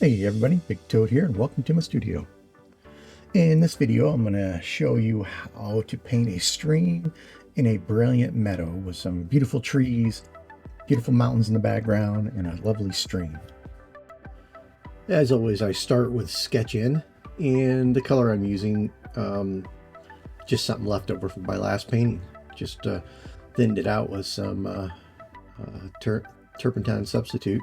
Hey everybody, Big Toad here and welcome to my studio. In this video I'm going to show you how to paint a stream in a brilliant meadow with some beautiful trees, beautiful mountains in the background, and a lovely stream. As always, I start with sketch in, and the color I'm using, just something left over from my last painting. Just thinned it out with some turpentine substitute,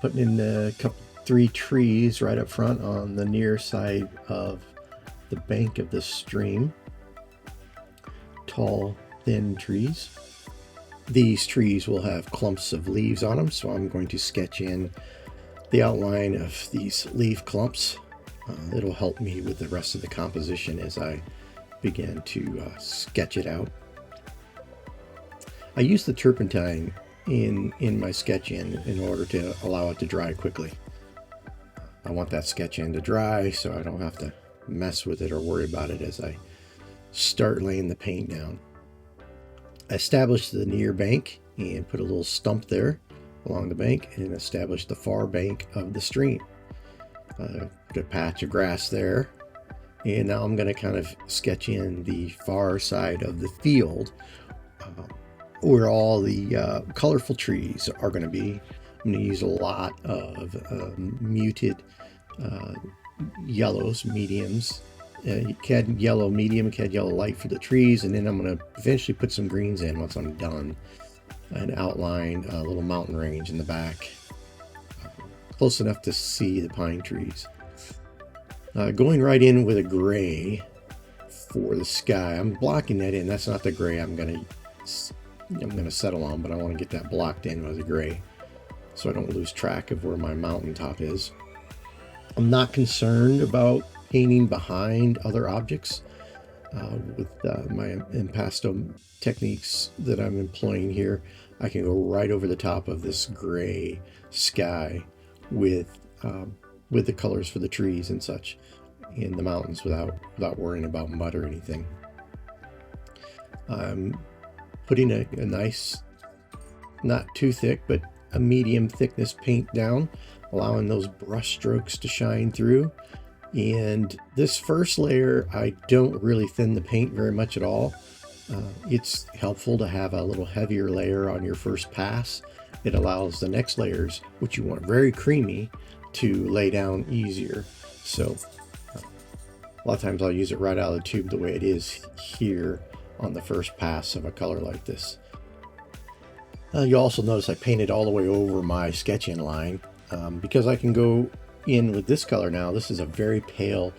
putting in a couple 3 trees right up front on the near side of the bank of the stream. Tall, thin trees. These trees will have clumps of leaves on them, so I'm going to sketch in the outline of these leaf clumps. It'll help me with the rest of the composition as I begin to sketch it out. I use the turpentine in my sketch in order to allow it to dry quickly. I want that sketch in to dry so I don't have to mess with it or worry about it as I start laying the paint down. I established the near bank and put a little stump there along the bank and established the far bank of the stream. Put a patch of grass there, and now I'm going to kind of sketch in the far side of the field where all the colorful trees are going to be. I'm going to use a lot of muted yellows, mediums, cad yellow medium, cad yellow light for the trees, and then I'm going to eventually put some greens in once I'm done and outline a little mountain range in the back, close enough to see the pine trees. Going right in with a gray for the sky. I'm blocking that in. That's not the gray I'm going to settle on, but I want to get that blocked in with a gray, so I don't lose track of where my mountaintop is. I'm not concerned about painting behind other objects with my impasto techniques that I'm employing here. I can go right over the top of this gray sky with the colors for the trees and such in the mountains without worrying about mud or anything. I'm putting a nice, not too thick, but a medium thickness paint down, allowing those brush strokes to shine through. And this first layer, I don't really thin the paint very much at all. It's helpful to have a little heavier layer on your first pass. It allows the next layers, which you want very creamy, to lay down easier. So a lot of times I'll use it right out of the tube the way it is here on the first pass of a color like this. You'll also notice I painted all the way over my sketch-in line because I can go in with this color now. This is a very pale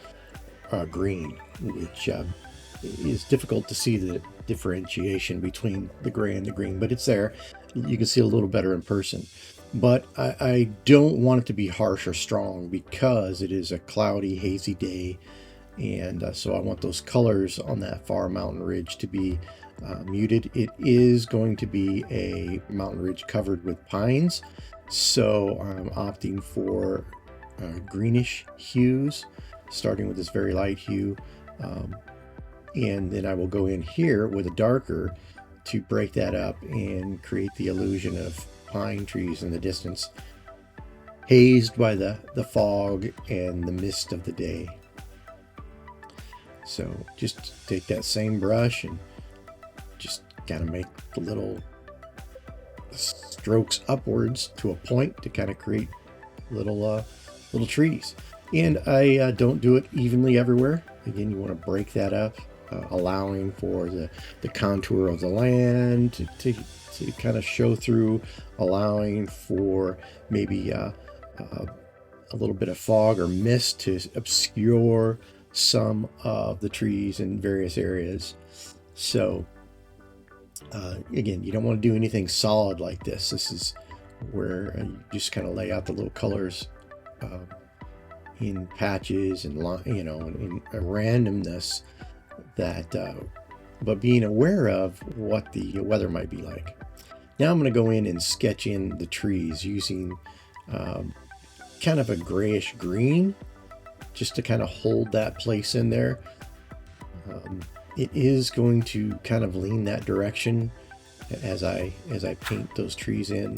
green, which is difficult to see the differentiation between the gray and the green, but it's there. You can see a little better in person. But I don't want it to be harsh or strong because it is a cloudy, hazy day, and so I want those colors on that far mountain ridge to be muted. It is going to be a mountain ridge covered with pines, so I'm opting for greenish hues, starting with this very light hue, and then I will go in here with a darker to break that up and create the illusion of pine trees in the distance, hazed by the fog and the mist of the day. So just take that same brush and just kind of make the little strokes upwards to a point to kind of create little trees. And I don't do it evenly everywhere. Again, you want to break that up, allowing for the contour of the land to kind of show through, allowing for maybe a little bit of fog or mist to obscure some of the trees in various areas. So again, you don't want to do anything solid like this. This is where you just kind of lay out the little colors in patches and in a randomness that but being aware of what the weather might be like. Now I'm going to go in and sketch in the trees using kind of a grayish green just to kind of hold that place in there. It is going to kind of lean that direction as I paint those trees in.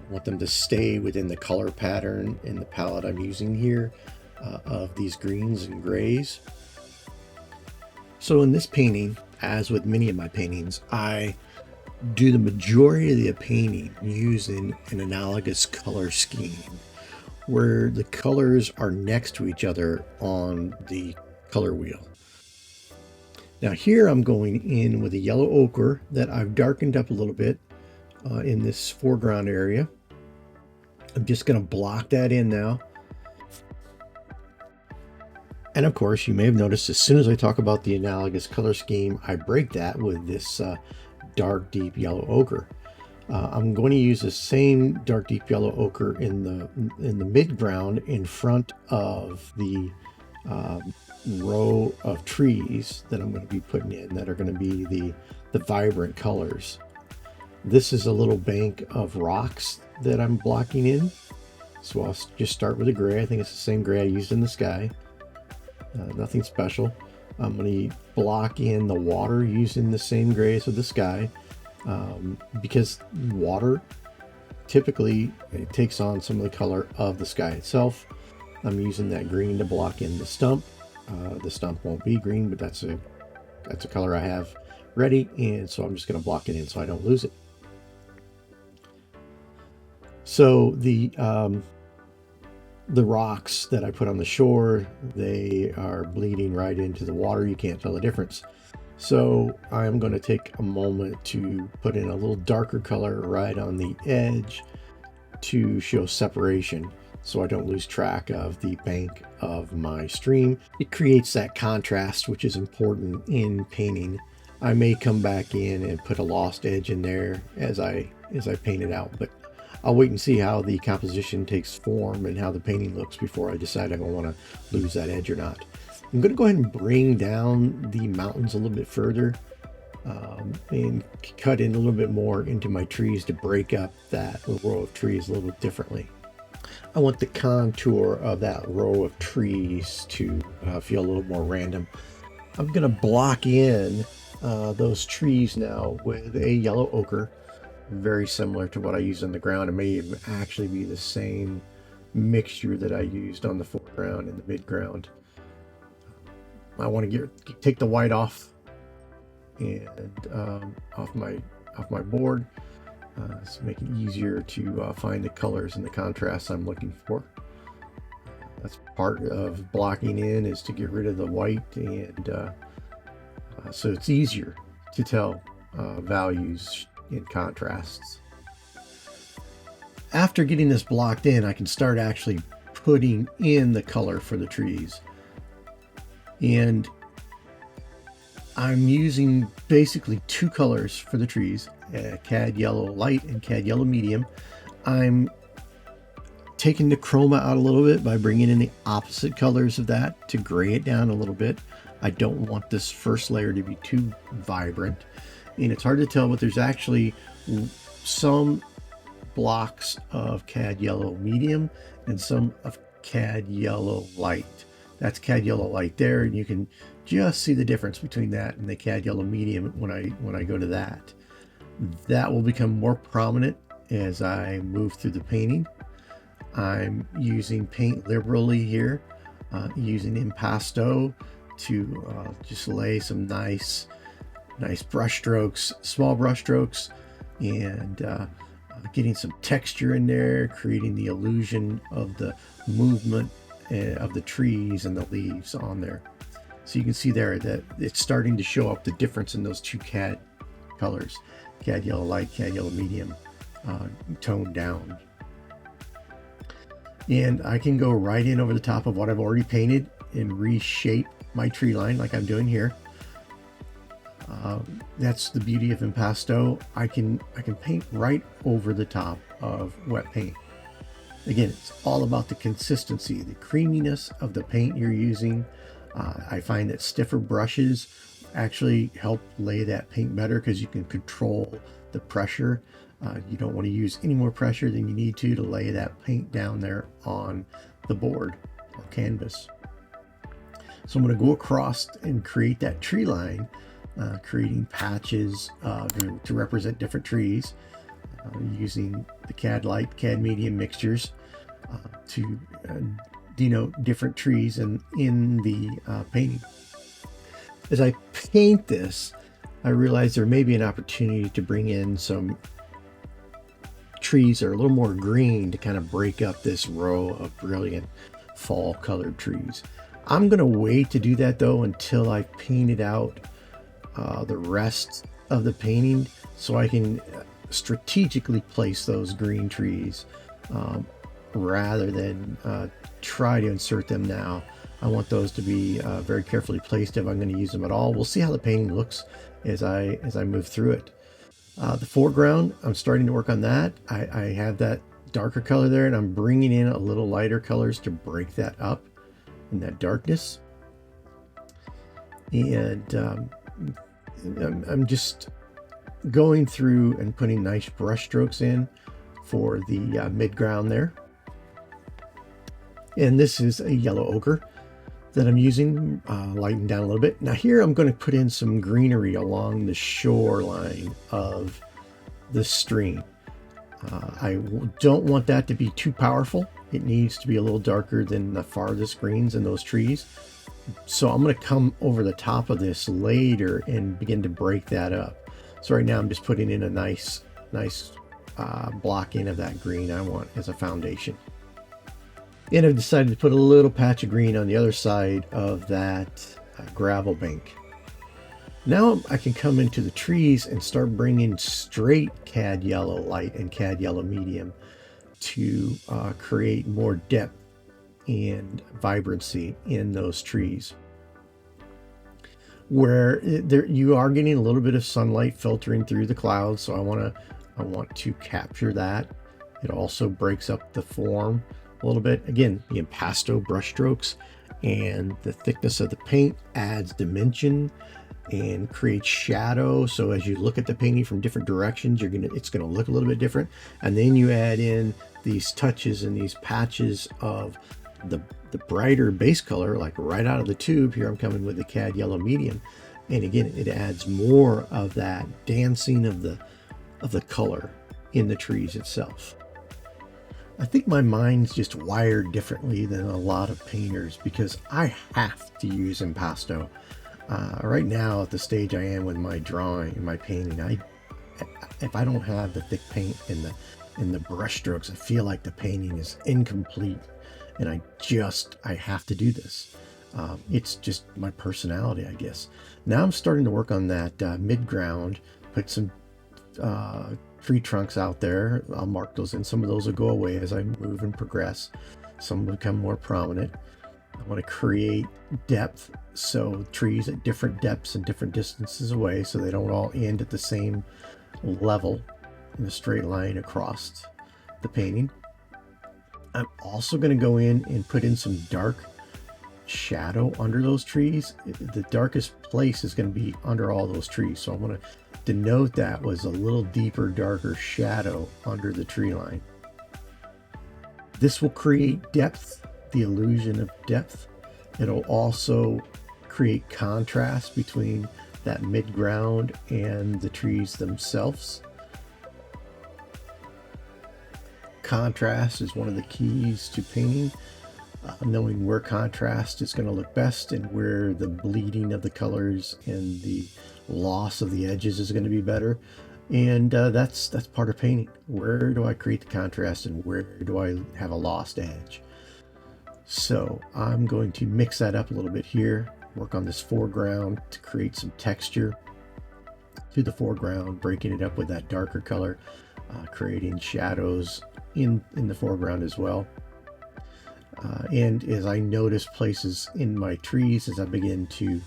I want them to stay within the color pattern in the palette I'm using here of these greens and grays. So in this painting, as with many of my paintings, I do the majority of the painting using an analogous color scheme where the colors are next to each other on the color wheel. Now here I'm going in with a yellow ochre that I've darkened up a little bit in this foreground area. I'm just going to block that in now. And of course, you may have noticed as soon as I talk about the analogous color scheme, I break that with this dark deep yellow ochre. I'm going to use the same dark deep yellow ochre in the midground in front of the row of trees that I'm going to be putting in that are going to be the vibrant colors. This is a little bank of rocks that I'm blocking in. So I'll just start with a gray. I think it's the same gray I used in the sky. Nothing special. I'm going to block in the water using the same gray as the sky. Because water typically it takes on some of the color of the sky itself. I'm using that green to block in the stump. The stump won't be green, but that's a color I have ready, and so I'm just going to block it in so I don't lose it. So the rocks that I put on the shore, they are bleeding right into the water. You can't tell the difference. So I'm going to take a moment to put in a little darker color right on the edge to show separation so I don't lose track of the bank of my stream. It creates that contrast, which is important in painting. I may come back in and put a lost edge in there as I paint it out, but I'll wait and see how the composition takes form and how the painting looks before I decide if I want to lose that edge or not. I'm going to go ahead and bring down the mountains a little bit further and cut in a little bit more into my trees to break up that row of trees a little bit differently. I want the contour of that row of trees to feel a little more random. I'm going to block in those trees now with a yellow ochre, very similar to what I used on the ground. It may even actually be the same mixture that I used on the foreground and the midground. I want to take the white off and off my board, so make it easier to find the colors and the contrasts I'm looking for. That's part of blocking in, is to get rid of the white, and so it's easier to tell values in contrasts. After getting this blocked in, I can start actually putting in the color for the trees. And I'm using basically two colors for the trees, cad yellow light and cad yellow medium. I'm taking the chroma out a little bit by bringing in the opposite colors of that to gray it down a little bit. I don't want this first layer to be too vibrant, and it's hard to tell, but there's actually some blocks of cad yellow medium and some of cad yellow light. That's cad yellow light there, and you can just see the difference between that and the cad yellow medium when I go to that. That will become more prominent as I move through the painting. I'm using paint liberally here, using Impasto to just lay some nice brush strokes, small brush strokes, and getting some texture in there, creating the illusion of the movement of the trees and the leaves on there. So you can see there that it's starting to show up the difference in those two cad colors, cad yellow light, cad yellow medium, toned down. And I can go right in over the top of what I've already painted and reshape my tree line like I'm doing here. That's the beauty of Impasto. I can paint right over the top of wet paint. Again, it's all about the consistency, the creaminess of the paint you're using. I find that stiffer brushes actually help lay that paint better because you can control the pressure. You don't want to use any more pressure than you need to lay that paint down there on the board or canvas. So I'm going to go across and create that tree line, creating patches to represent different trees. using the CAD light, CAD medium mixtures to denote different trees in the painting. As I paint this, I realize there may be an opportunity to bring in some trees that are a little more green to kind of break up this row of brilliant fall colored trees. I'm going to wait to do that though until I've painted out the rest of the painting, so I can strategically place those green trees rather than try to insert them now. I want those to be very carefully placed if I'm going to use them at all. We'll see how the painting looks as I move through it. The foreground, I'm starting to work on that. I have that darker color there, and I'm bringing in a little lighter colors to break that up in that darkness. And I'm just going through and putting nice brush strokes in for the mid-ground there. And this is a yellow ochre that I'm using, lighten down a little bit. Now here I'm going to put in some greenery along the shoreline of the stream. I don't want that to be too powerful. It needs to be a little darker than the farthest greens in those trees. So I'm going to come over the top of this later and begin to break that up. So right now I'm just putting in a nice blocking of that green I want as a foundation. And I've decided to put a little patch of green on the other side of that gravel bank. Now I can come into the trees and start bringing straight CAD yellow light and CAD yellow medium to create more depth and vibrancy in those trees. Where you are getting a little bit of sunlight filtering through the clouds, so I want to capture that. It also breaks up the form a little bit. Again, the impasto brush strokes and the thickness of the paint adds dimension and creates shadow. So as you look at the painting from different directions, it's gonna look a little bit different. And then you add in these touches and these patches of the brighter base color, like right out of the tube. Here I'm coming with the CAD yellow medium, and again it adds more of that dancing of the color in the trees itself. I think my mind's just wired differently than a lot of painters because I have to use impasto. Right now at the stage I am with my drawing and my painting, if I don't have the thick paint and the brush strokes, I feel like the painting is incomplete, and I have to do this. It's just my personality, I guess. Now I'm starting to work on that mid-ground, put some tree trunks out there. I'll mark those in. Some of those will go away as I move and progress. Some will become more prominent. I want to create depth, so trees at different depths and different distances away, so they don't all end at the same level in a straight line across the painting. I'm also going to go in and put in some dark shadow under those trees. The darkest place is going to be under all those trees, so I want to denote that was a little deeper, darker shadow under the tree line. This will create depth, the illusion of depth. It'll also create contrast between that mid-ground and the trees themselves. Contrast is one of the keys to painting. Knowing where contrast is going to look best and where the bleeding of the colors and the loss of the edges is going to be better. And that's part of painting. Where do I create the contrast and where do I have a lost edge? So I'm going to mix that up a little bit here, work on this foreground to create some texture to the foreground, breaking it up with that darker color, creating shadows in the foreground as well. And as I notice places in my trees, as I begin to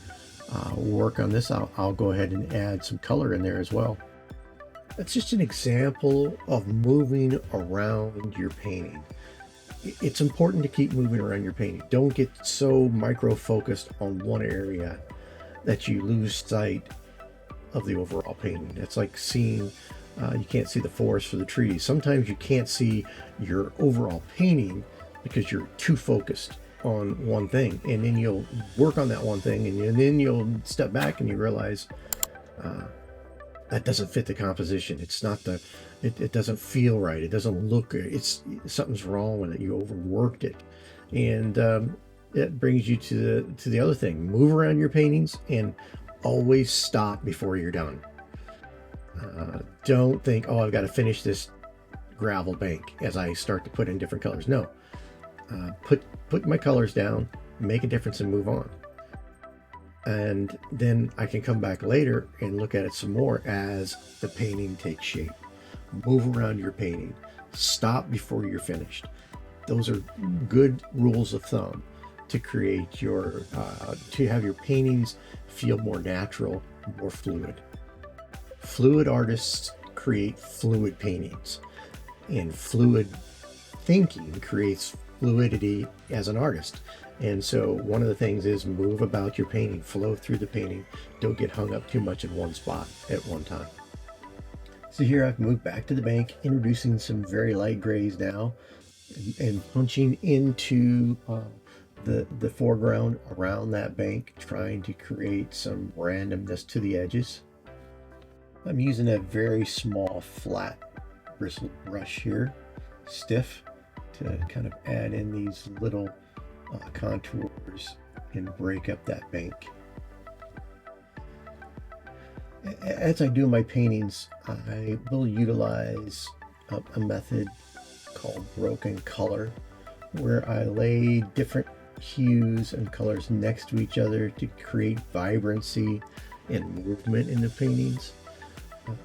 work on this, I'll go ahead and add some color in there as well. That's just an example of moving around your painting. It's important to keep moving around your painting. Don't get so micro-focused on one area that you lose sight of the overall painting. It's like seeing, you can't see the forest for the trees. Sometimes you can't see your overall painting because you're too focused on one thing, and then you'll work on that one thing, and then you'll step back and you realize that doesn't fit the composition. It's not the It doesn't feel right. It doesn't look, something's wrong with it. You overworked it. And it brings you to the other thing. Move around your paintings and always stop before you're done. Don't think, oh, I've got to finish this gravel bank as I start to put in different colors. No, put my colors down, make a difference, and move on. And then I can come back later and look at it some more as the painting takes shape. Move around your painting. Stop before you're finished. Those are good rules of thumb to create your, to have your paintings feel more natural, more fluid. Fluid artists create fluid paintings, and fluid thinking creates fluidity as an artist. And so one of the things is move about your painting, flow through the painting. Don't get hung up too much in one spot at one time. So here I've moved back to the bank, introducing some very light grays now, and punching into the foreground around that bank, trying to create some randomness to the edges. I'm using a very small flat bristle brush here, stiff, to kind of add in these little contours and break up that bank. As I do my paintings, I will utilize a method called broken color, where I lay different hues and colors next to each other to create vibrancy and movement in the paintings.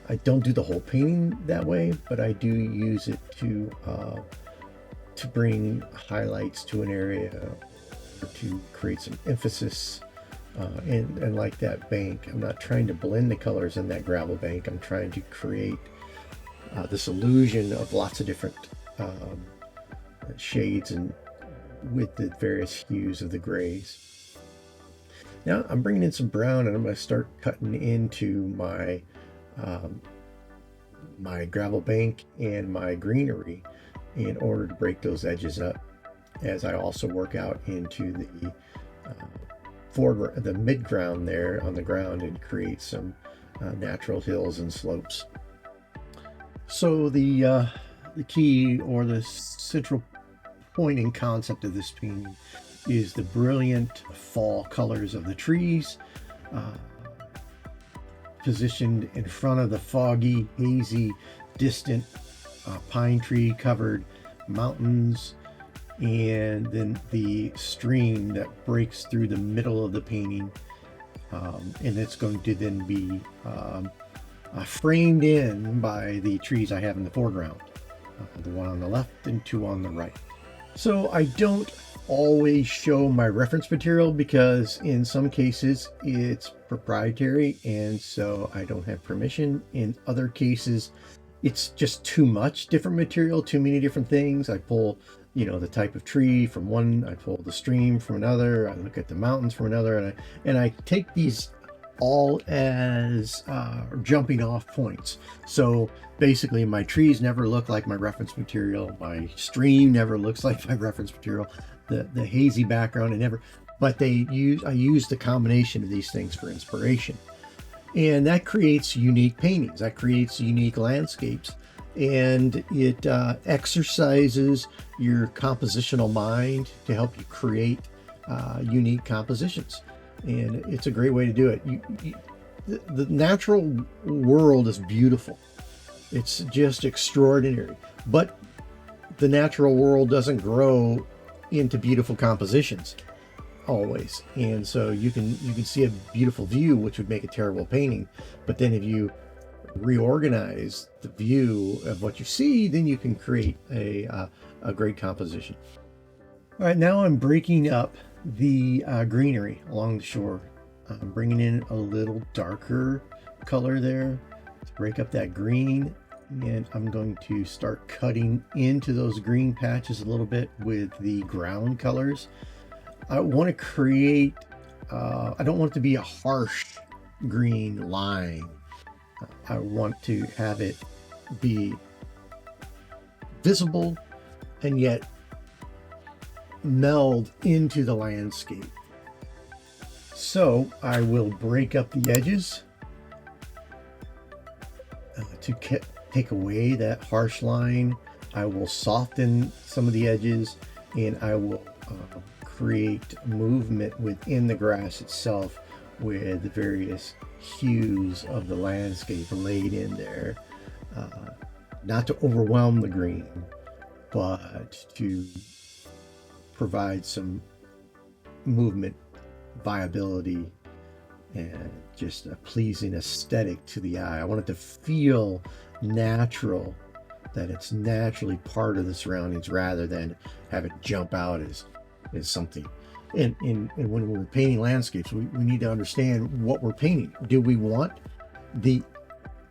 I don't do the whole painting that way, but I do use it to bring highlights to an area, or to create some emphasis. And like that bank, I'm not trying to blend the colors in that gravel bank. I'm trying to create this illusion of lots of different shades and with the various hues of the grays. Now I'm bringing in some brown, and I'm going to start cutting into my my gravel bank and my greenery in order to break those edges up, as I also work out into the foreground, the mid-ground there on the ground, and create some natural hills and slopes. So the key, or the central point and concept of this painting, is the brilliant fall colors of the trees, positioned in front of the foggy, hazy, distant pine tree covered mountains, and then the stream that breaks through the middle of the painting, and it's going to then be framed in by the trees I have in the foreground, the one on the left and two on the right. So I don't always show my reference material, because in some cases it's proprietary, and so I don't have permission. In other cases it's just too much different material, too many different things. I pull, the type of tree from one, I pull the stream from another, I look at the mountains from another, and I take these all as jumping off points. So basically my trees never look like my reference material, my stream never looks like my reference material, the hazy background, and never, but I use the combination of these things for inspiration. And that creates unique paintings, that creates unique landscapes, and it exercises your compositional mind to help you create unique compositions. And it's a great way to do it. The natural world is beautiful. It's just extraordinary. But the natural world doesn't grow into beautiful compositions always. And so you can see a beautiful view, which would make a terrible painting. But then if you reorganize the view of what you see, then you can create a great composition. All right, now I'm breaking up the greenery along the shore. I'm bringing in a little darker color there to break up that green, and I'm going to start cutting into those green patches a little bit with the ground colors. I want to create, I don't want it to be a harsh green line. I want to have it be visible and yet meld into the landscape. So I will break up the edges to take away that harsh line. I will soften some of the edges, and I will create movement within the grass itself with the various hues of the landscape laid in there. Not to overwhelm the green, but to provide some movement, viability, and just a pleasing aesthetic to the eye. I want it to feel natural, that it's naturally part of the surroundings rather than have it jump out as something. And when we're painting landscapes, we need to understand what we're painting. Do we want the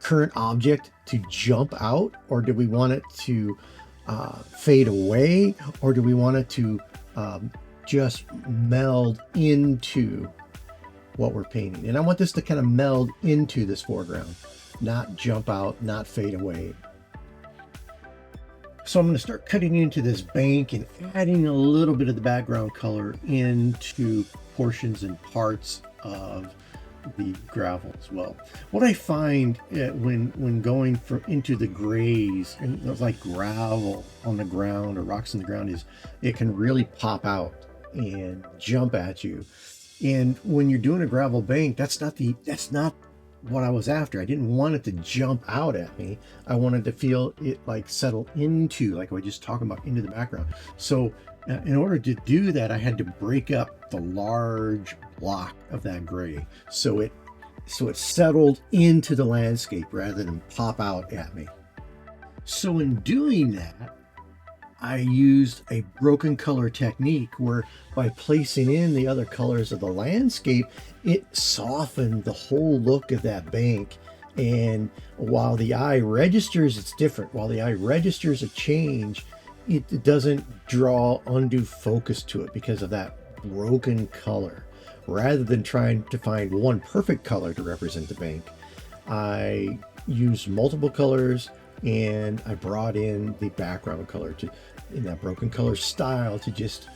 current object to jump out, or do we want it to fade away, or do we want it to just meld into what we're painting? And I want this to kind of meld into this foreground, not jump out, not fade away. So I'm going to start cutting into this bank and adding a little bit of the background color into portions and parts of the gravel as well. What I find when going into the grays and like gravel on the ground or rocks on the ground is it can really pop out and jump at you. And when you're doing a gravel bank, that's not what I was after. I didn't want it to jump out at me. I wanted to feel it like settle into, like I was just talking about, into the background. So in order to do that, I had to break up the large block of that gray so it settled into the landscape rather than pop out at me. So in doing that, I used a broken color technique where by placing in the other colors of the landscape, it softened the whole look of that bank. And while the eye registers, it's different. While the eye registers a change, it doesn't draw undue focus to it because of that broken color. Rather than trying to find one perfect color to represent the bank, I used multiple colors, and I brought in the background color in that broken color style to just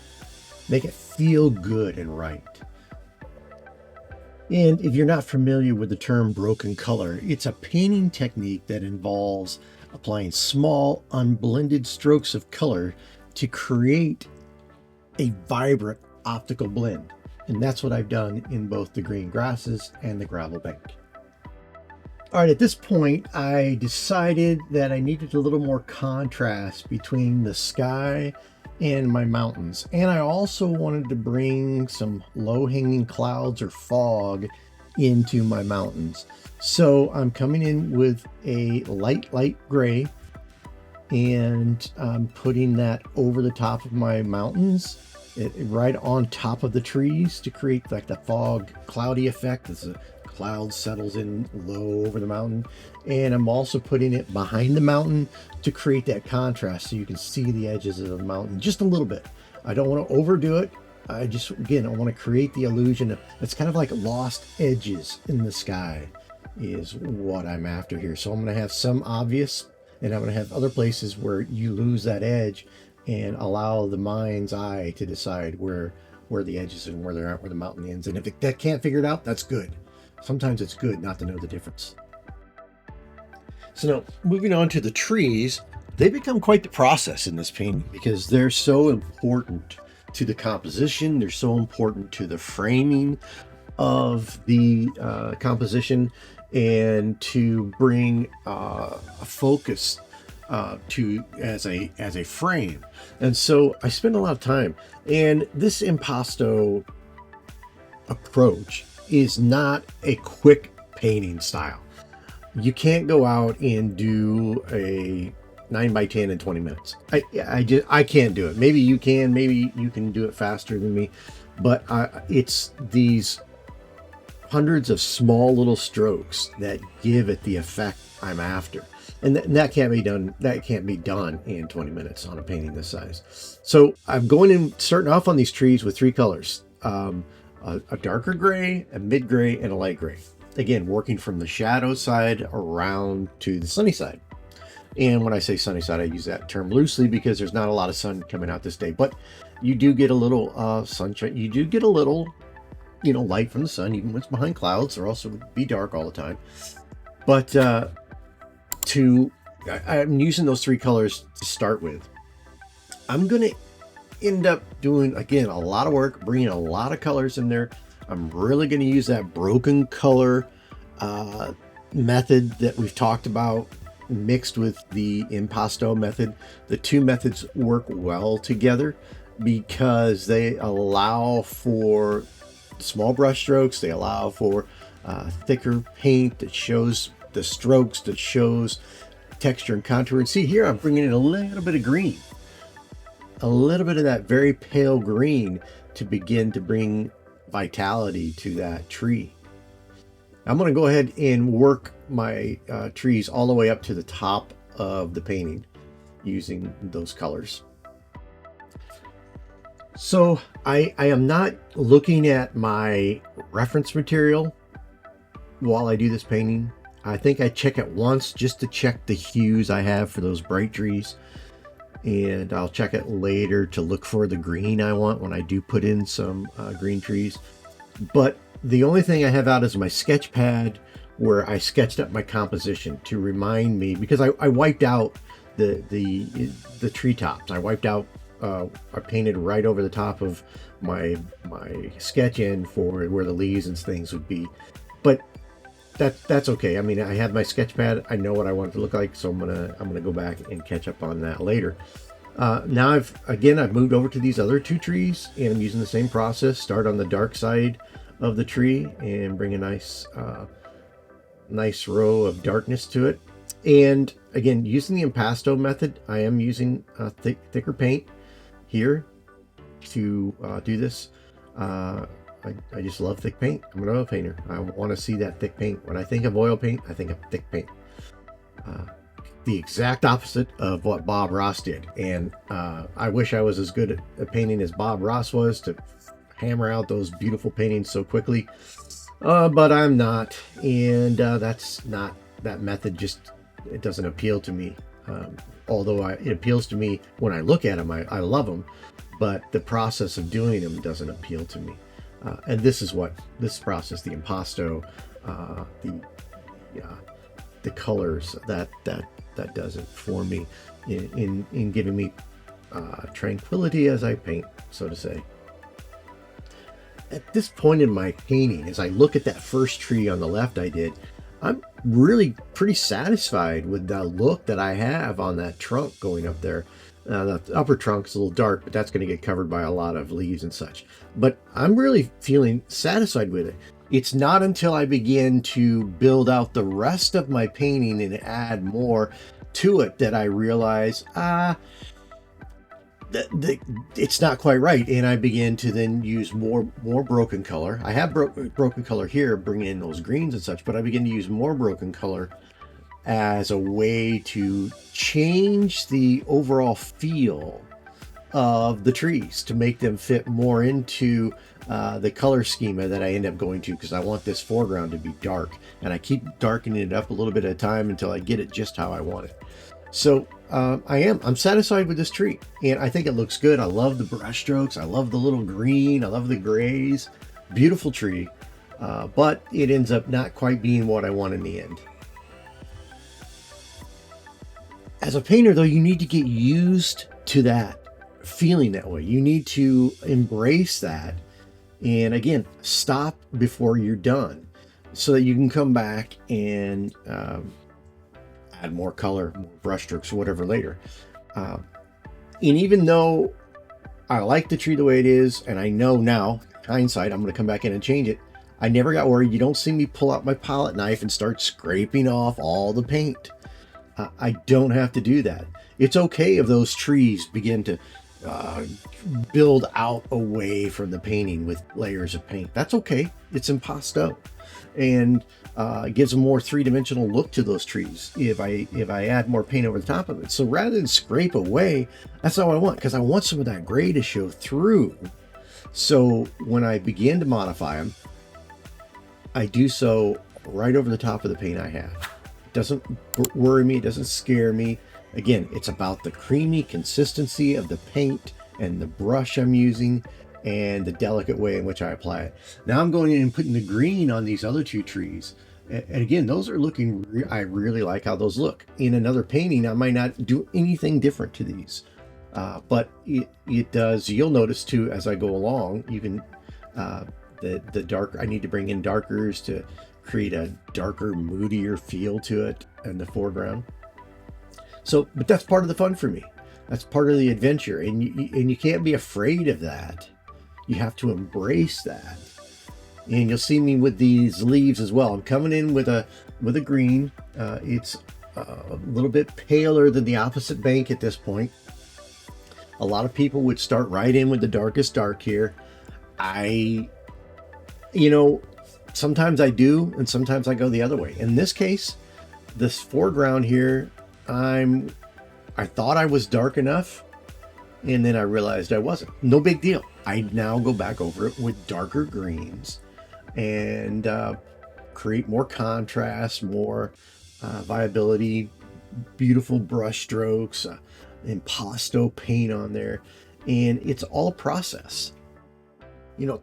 make it feel good and right. And if you're not familiar with the term broken color, it's a painting technique that involves applying small, unblended strokes of color to create a vibrant optical blend. And that's what I've done in both the green grasses and the gravel bank. All right, at this point, I decided that I needed a little more contrast between the sky and my mountains. And I also wanted to bring some low-hanging clouds or fog into my mountains. So I'm coming in with a light gray, and I'm putting that over the top of my mountains, right on top of the trees to create like the fog cloudy effect as the cloud settles in low over the mountain. And I'm also putting it behind the mountain to create that contrast so you can see the edges of the mountain just a little bit. I don't want to overdo it. I want to create the illusion of it's kind of like lost edges in the sky is what I'm after here. So I'm going to have some obvious, and I'm going to have other places where you lose that edge and allow the mind's eye to decide where the edges and where they're at, where the mountain ends. And if that can't figure it out, that's good. Sometimes it's good not to know the difference. So now, moving on to the trees, they become quite the process in this painting because they're so important to the composition. They're so important to the framing of the composition and to bring a focus to as a frame. And so I spend a lot of time, and this Impasto approach is not a quick painting style. You can't go out and do a 9x10 in 20 minutes. I can't do it. Maybe you can do it faster than me, but it's these hundreds of small little strokes that give it the effect I'm after. And that can't be done. That can't be done in 20 minutes on a painting this size. So I'm going in, starting off on these trees with three colors: a darker gray, a mid gray, and a light gray. Again, working from the shadow side around to the sunny side. And when I say sunny side, I use that term loosely because there's not a lot of sun coming out this day, but you do get a little sunshine. You do get a little, light from the sun, even when it's behind clouds, or else it would be dark all the time. But to I'm using those 3 colors to start with. I'm going to end up doing, again, a lot of work, bringing a lot of colors in there. I'm really going to use that broken color method that we've talked about, mixed with the impasto method. The 2 methods work well together because they allow for small brush strokes. They allow for thicker paint that shows the strokes, that shows texture and contour. And see here, I'm bringing in a little bit of green, a little bit of that very pale green to begin to bring vitality to that tree. I'm going to go ahead and work my trees all the way up to the top of the painting using those colors. So I am not looking at my reference material while I do this painting. I think I check it once just to check the hues I have for those bright trees. And I'll check it later to look for the green I want when I do put in some green trees. But the only thing I have out is my sketch pad where I sketched up my composition to remind me, because I wiped out the treetops. I wiped out, I painted right over the top of my sketch end for where the leaves and things would be. But that's okay. I mean, I have my sketch pad. I know what I want it to look like, so I'm gonna go back and catch up on that later. Now I've moved over to these other 2 trees, and I'm using the same process. Start on the dark side of the tree and bring a nice row of darkness to it. And again, using the impasto method, I am using thicker paint here to do this. I just love thick paint. I'm an oil painter. I want to see that thick paint. When I think of oil paint, I think of thick paint. The exact opposite of what Bob Ross did. And I wish I was as good at painting as Bob Ross was, to hammer out those beautiful paintings so quickly. But I'm not. And that's not, that method just, it doesn't appeal to me. Although it appeals to me when I look at them, I love them. But the process of doing them doesn't appeal to me. And this is what this process, the impasto, the colors, that does it for me in giving me tranquility as I paint, so to say. At this point in my painting, as I look at that first tree on the left I'm really pretty satisfied with the look that I have on that trunk going up there. The upper trunk's a little dark, but that's going to get covered by a lot of leaves and such. But I'm really feeling satisfied with it. It's not until I begin to build out the rest of my painting and add more to it that I realize, it's not quite right. And I begin to then use more broken color. I have broken color here, bringing in those greens and such, but I begin to use more broken color as a way to change the overall feel of the trees, to make them fit more into the color schema that I end up going to, because I want this foreground to be dark, and I keep darkening it up a little bit at a time until I get it just how I want it. So I'm satisfied with this tree, and I think it looks good. I love the brush strokes. I love the little green. I love the grays. Beautiful tree, but it ends up not quite being what I want in the end. As a painter, though, you need to get used to that, feeling that way. You need to embrace that. And again, stop before you're done so that you can come back and add more color, more brush strokes, or whatever later. And even though I like the tree the way it is, and I know now, hindsight, I'm going to come back in and change it, I never got worried. You don't see me pull out my palette knife and start scraping off all the paint. I don't have to do that. It's okay if those trees begin to build out away from the painting with layers of paint. That's okay. It's impasto, and it gives a more three-dimensional look to those trees if I add more paint over the top of it. So rather than scrape away, that's not what I want, because I want some of that gray to show through. So when I begin to modify them, I do so right over the top of the paint I have. It doesn't worry me. It doesn't scare me. Again, it's about the creamy consistency of the paint and the brush I'm using and the delicate way in which I apply it. Now I'm going in and putting the green on these other two trees. And again, those are looking, I really like how those look. In another painting, I might not do anything different to these. But it does, you'll notice too, as I go along, you can, the dark, I need to bring in darkers to create a darker, moodier feel to it in the foreground. So, but that's part of the fun for me. That's part of the adventure. And you can't be afraid of that. You have to embrace that. And you'll see me with these leaves as well. I'm coming in with a green. It's a little bit paler than the opposite bank at this point. A lot of people would start right in with the darkest dark here. Sometimes I do, and sometimes I go the other way. In this case, this foreground here, I thought I was dark enough, and then I realized I wasn't. No big deal. I now go back over it with darker greens and create more contrast, more viability, beautiful brush strokes, impasto paint on there, and it's all a process.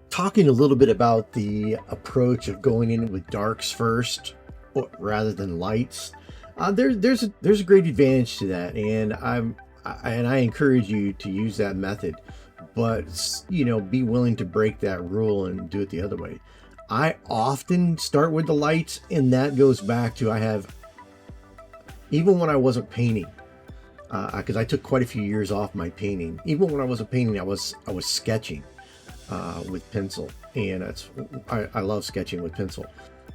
Talking a little bit about the approach of going in with darks first rather than lights, there's a great advantage to that, and I encourage you to use that method, but be willing to break that rule and do it the other way. I often start with the lights, and that goes back to even when I wasn't painting, because I took quite a few years off my painting. Even when I wasn't painting, I was sketching with pencil, and I love sketching with pencil.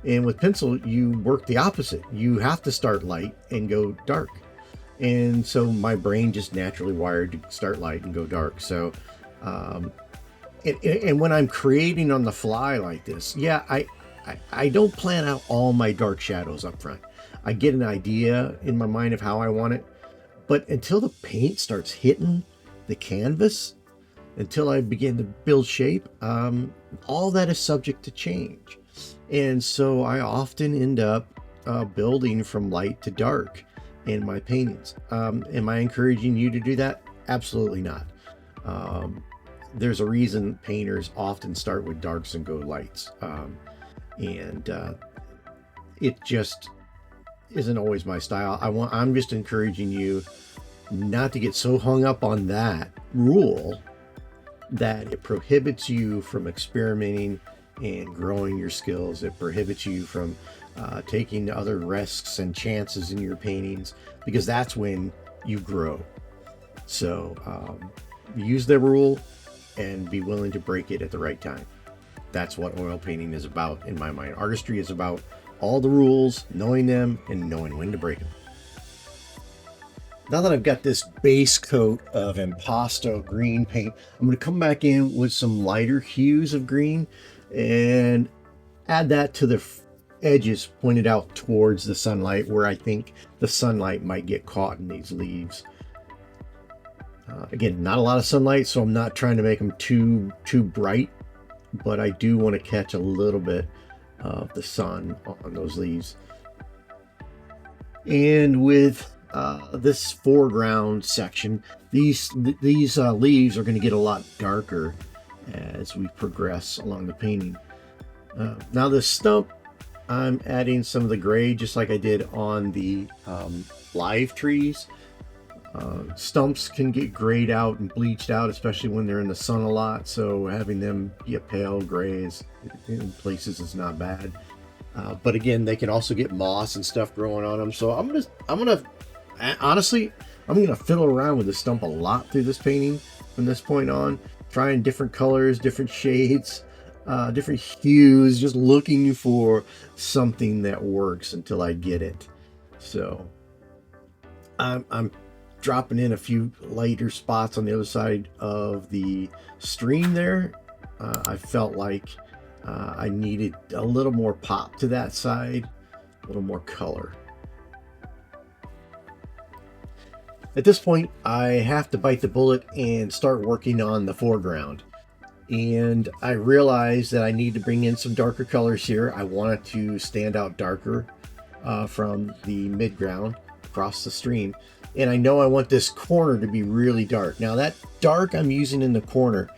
And with pencil, you work the opposite. You have to start light and go dark. And so my brain just naturally wired to start light and go dark. So, and when I'm creating on the fly like this, I don't plan out all my dark shadows up front. I get an idea in my mind of how I want it, but until the paint starts hitting the canvas, until I begin to build shape, all that is subject to change. And so I often end up building from light to dark in my paintings. Am I encouraging you to do that? Absolutely not. There's a reason painters often start with darks and go lights. It just isn't always my style. I'm just encouraging you not to get so hung up on that rule that it prohibits you from experimenting and growing your skills. It prohibits you from taking other risks and chances in your paintings, because that's when you grow. So use the rule and be willing to break it at the right time. That's what oil painting is about in my mind. Artistry is about all the rules, knowing them, and knowing when to break them. Now that I've got this base coat of Impasto green paint, I'm going to come back in with some lighter hues of green and add that to the edges pointed out towards the sunlight, where I think the sunlight might get caught in these leaves. Again, not a lot of sunlight, so I'm not trying to make them too bright, but I do want to catch a little bit of the sun on those leaves. And with this foreground section, these leaves are going to get a lot darker as we progress along the painting. Now the stump, I'm adding some of the gray, just like I did on the live trees. Stumps can get grayed out and bleached out, especially when they're in the sun a lot, so having them be a pale gray in places is not bad. But again, they can also get moss and stuff growing on them, so I'm gonna fiddle around with the stump a lot through this painting from this point on, trying different colors, different shades, different hues, just looking for something that works until I get it. So I'm dropping in a few lighter spots on the other side of the stream there. I felt like I needed a little more pop to that side, a little more color. At this point, I have to bite the bullet and start working on the foreground. And I realized that I need to bring in some darker colors here. I want it to stand out darker from the midground across the stream. And I know I want this corner to be really dark. Now that dark I'm using in the corner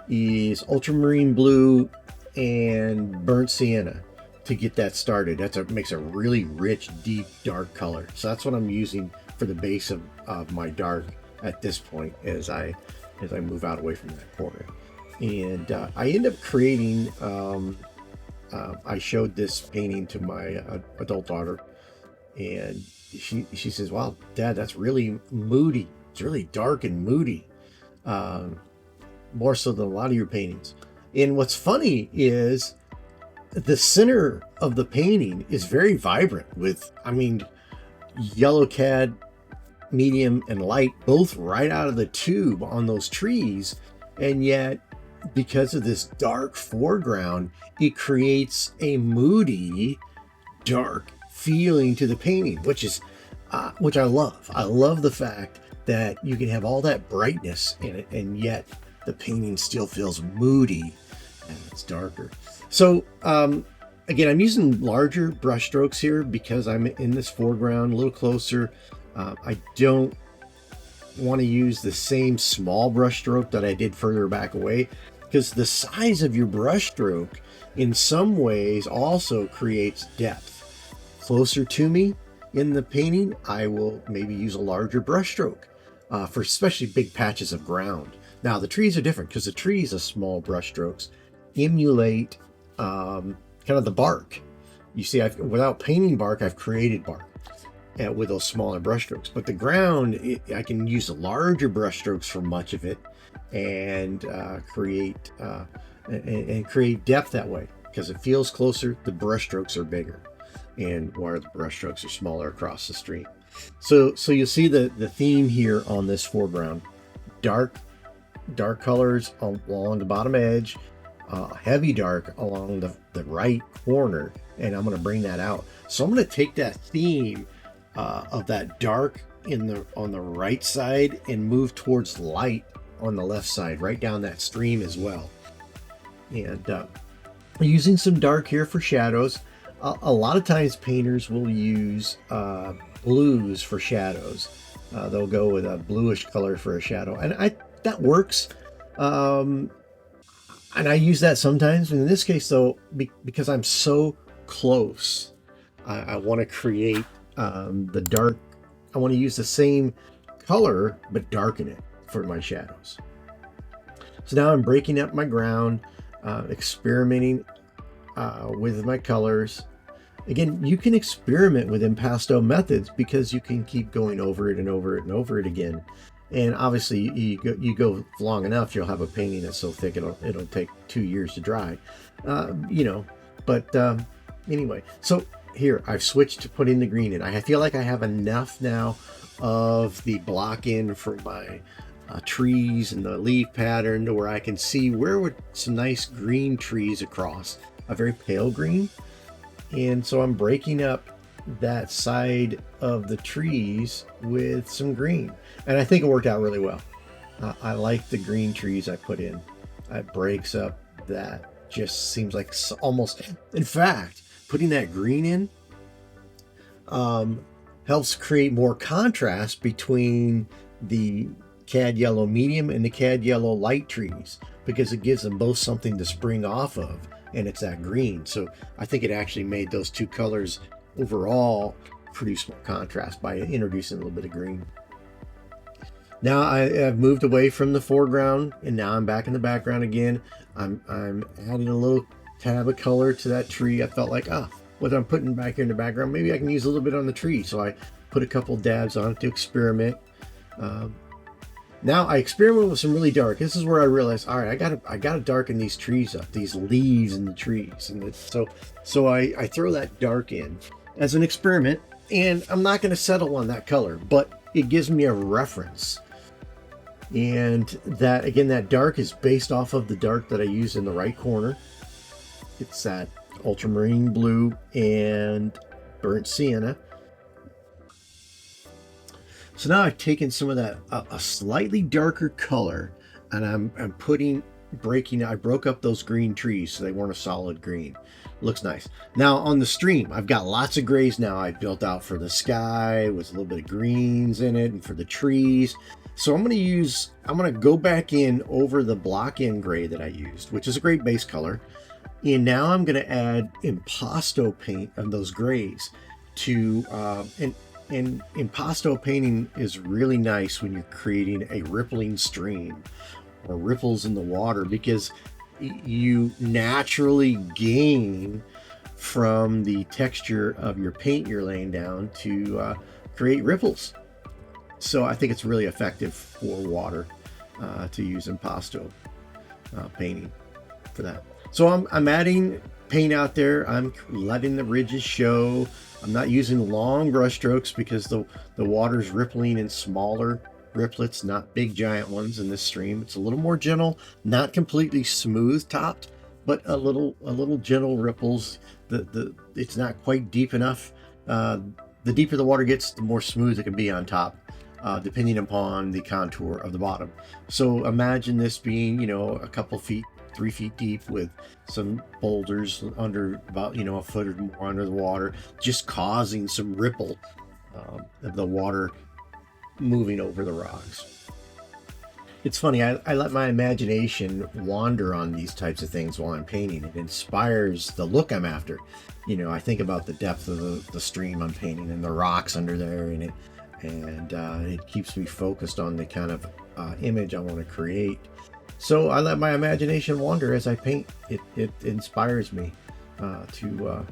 is ultramarine blue and burnt sienna. to get that started. Makes a really rich, deep, dark color. So that's what I'm using for the base of my dark at this point as I move out away from that corner. And I end up creating, I showed this painting to my adult daughter, and she says, "Wow, Dad, that's really moody. It's really dark and moody, more so than a lot of your paintings." And what's funny is the center of the painting is very vibrant with, I mean, yellow cad, medium, and light, both right out of the tube on those trees. And yet, because of this dark foreground, it creates a moody, dark feeling to the painting, which I love. I love the fact that you can have all that brightness in it, and yet the painting still feels moody and it's darker. So again, I'm using larger brush strokes here because I'm in this foreground a little closer. I don't want to use the same small brush stroke that I did further back away, because the size of your brush stroke in some ways also creates depth. Closer to me in the painting, I will maybe use a larger brush stroke for especially big patches of ground. Now the trees are different because the trees, are small brush strokes, emulate kind of the bark. You see, without painting bark, I've created bark with those smaller brush strokes. But the ground, I can use the larger brush strokes for much of it, and create depth that way, because it feels closer. The brush strokes are bigger, and where the brush strokes are smaller across the stream. So you'll see the theme here on this foreground: dark colors along the bottom edge, heavy dark along the right corner, and I'm going to bring that out. So I'm going to take that theme of that dark on the right side and move towards light on the left side, right down that stream as well. And using some dark here for shadows. A lot of times painters will use blues for shadows. They'll go with a bluish color for a shadow, and that works. And I use that sometimes. In this case, though, because I'm so close, I want to create the dark. I want to use the same color but darken it for my shadows. So now I'm breaking up my ground, experimenting with my colors. Again, you can experiment with impasto methods because you can keep going over it and over it and over it again. And obviously, you go long enough, you'll have a painting that's so thick it'll take 2 years to dry. But anyway, so here I've switched to putting the green in. I feel like I have enough now of the block in for my trees and the leaf pattern to where I can see where would some nice green trees across a very pale green. And so I'm breaking up that side of the trees with some green, and I think it worked out really well. I like the green trees I put in. It breaks up that, just seems like almost, in fact, putting that green in helps create more contrast between the cad yellow medium and the cad yellow light trees, because it gives them both something to spring off of, and it's that green. So I think it actually made those two colors overall produce more contrast by introducing a little bit of green. Now I've moved away from the foreground, and now I'm back in the background again. I'm adding a little tab of color to that tree. I felt like, what I'm putting back here in the background, maybe I can use a little bit on the tree. So I put a couple dabs on it to experiment. Now I experiment with some really dark. This is where I realized, all right, I gotta darken these trees up, these leaves in the trees, and so I throw that dark in as an experiment, and I'm not going to settle on that color, but it gives me a reference. And that, again, that dark is based off of the dark that I used in the right corner. It's that ultramarine blue and burnt sienna. So now I've taken some of that, a slightly darker color, and I'm I broke up those green trees so they weren't a solid green. Looks nice. Now on the stream, I've got lots of grays now I built out for the sky with a little bit of greens in it, and for the trees. So I'm going to go back in over the block in gray that I used, which is a great base color. And now I'm going to add impasto paint on those grays to, and impasto painting is really nice when you're creating a rippling stream or ripples in the water, because you naturally gain from the texture of your paint you're laying down to create ripples. So I think it's really effective for water to use impasto painting for that. So I'm adding paint out there. I'm letting the ridges show. I'm not using long brush strokes because the water's rippling in smaller riplets, not big giant ones in this stream. It's a little more gentle, not completely smooth topped, but a little gentle ripples. It's not quite deep enough. The deeper the water gets, the more smooth it can be on top, depending upon the contour of the bottom. So imagine this being, you know, a couple feet, 3 feet deep, with some boulders under about, you know, a foot or more under the water, just causing some ripple of the water moving over the rocks. It's funny, I let my imagination wander on these types of things while I'm painting. It inspires the look I'm after. You know, I think about the depth of the stream I'm painting and the rocks under there, and it keeps me focused on the kind of image I want to create. So I let my imagination wander as I paint. It inspires me to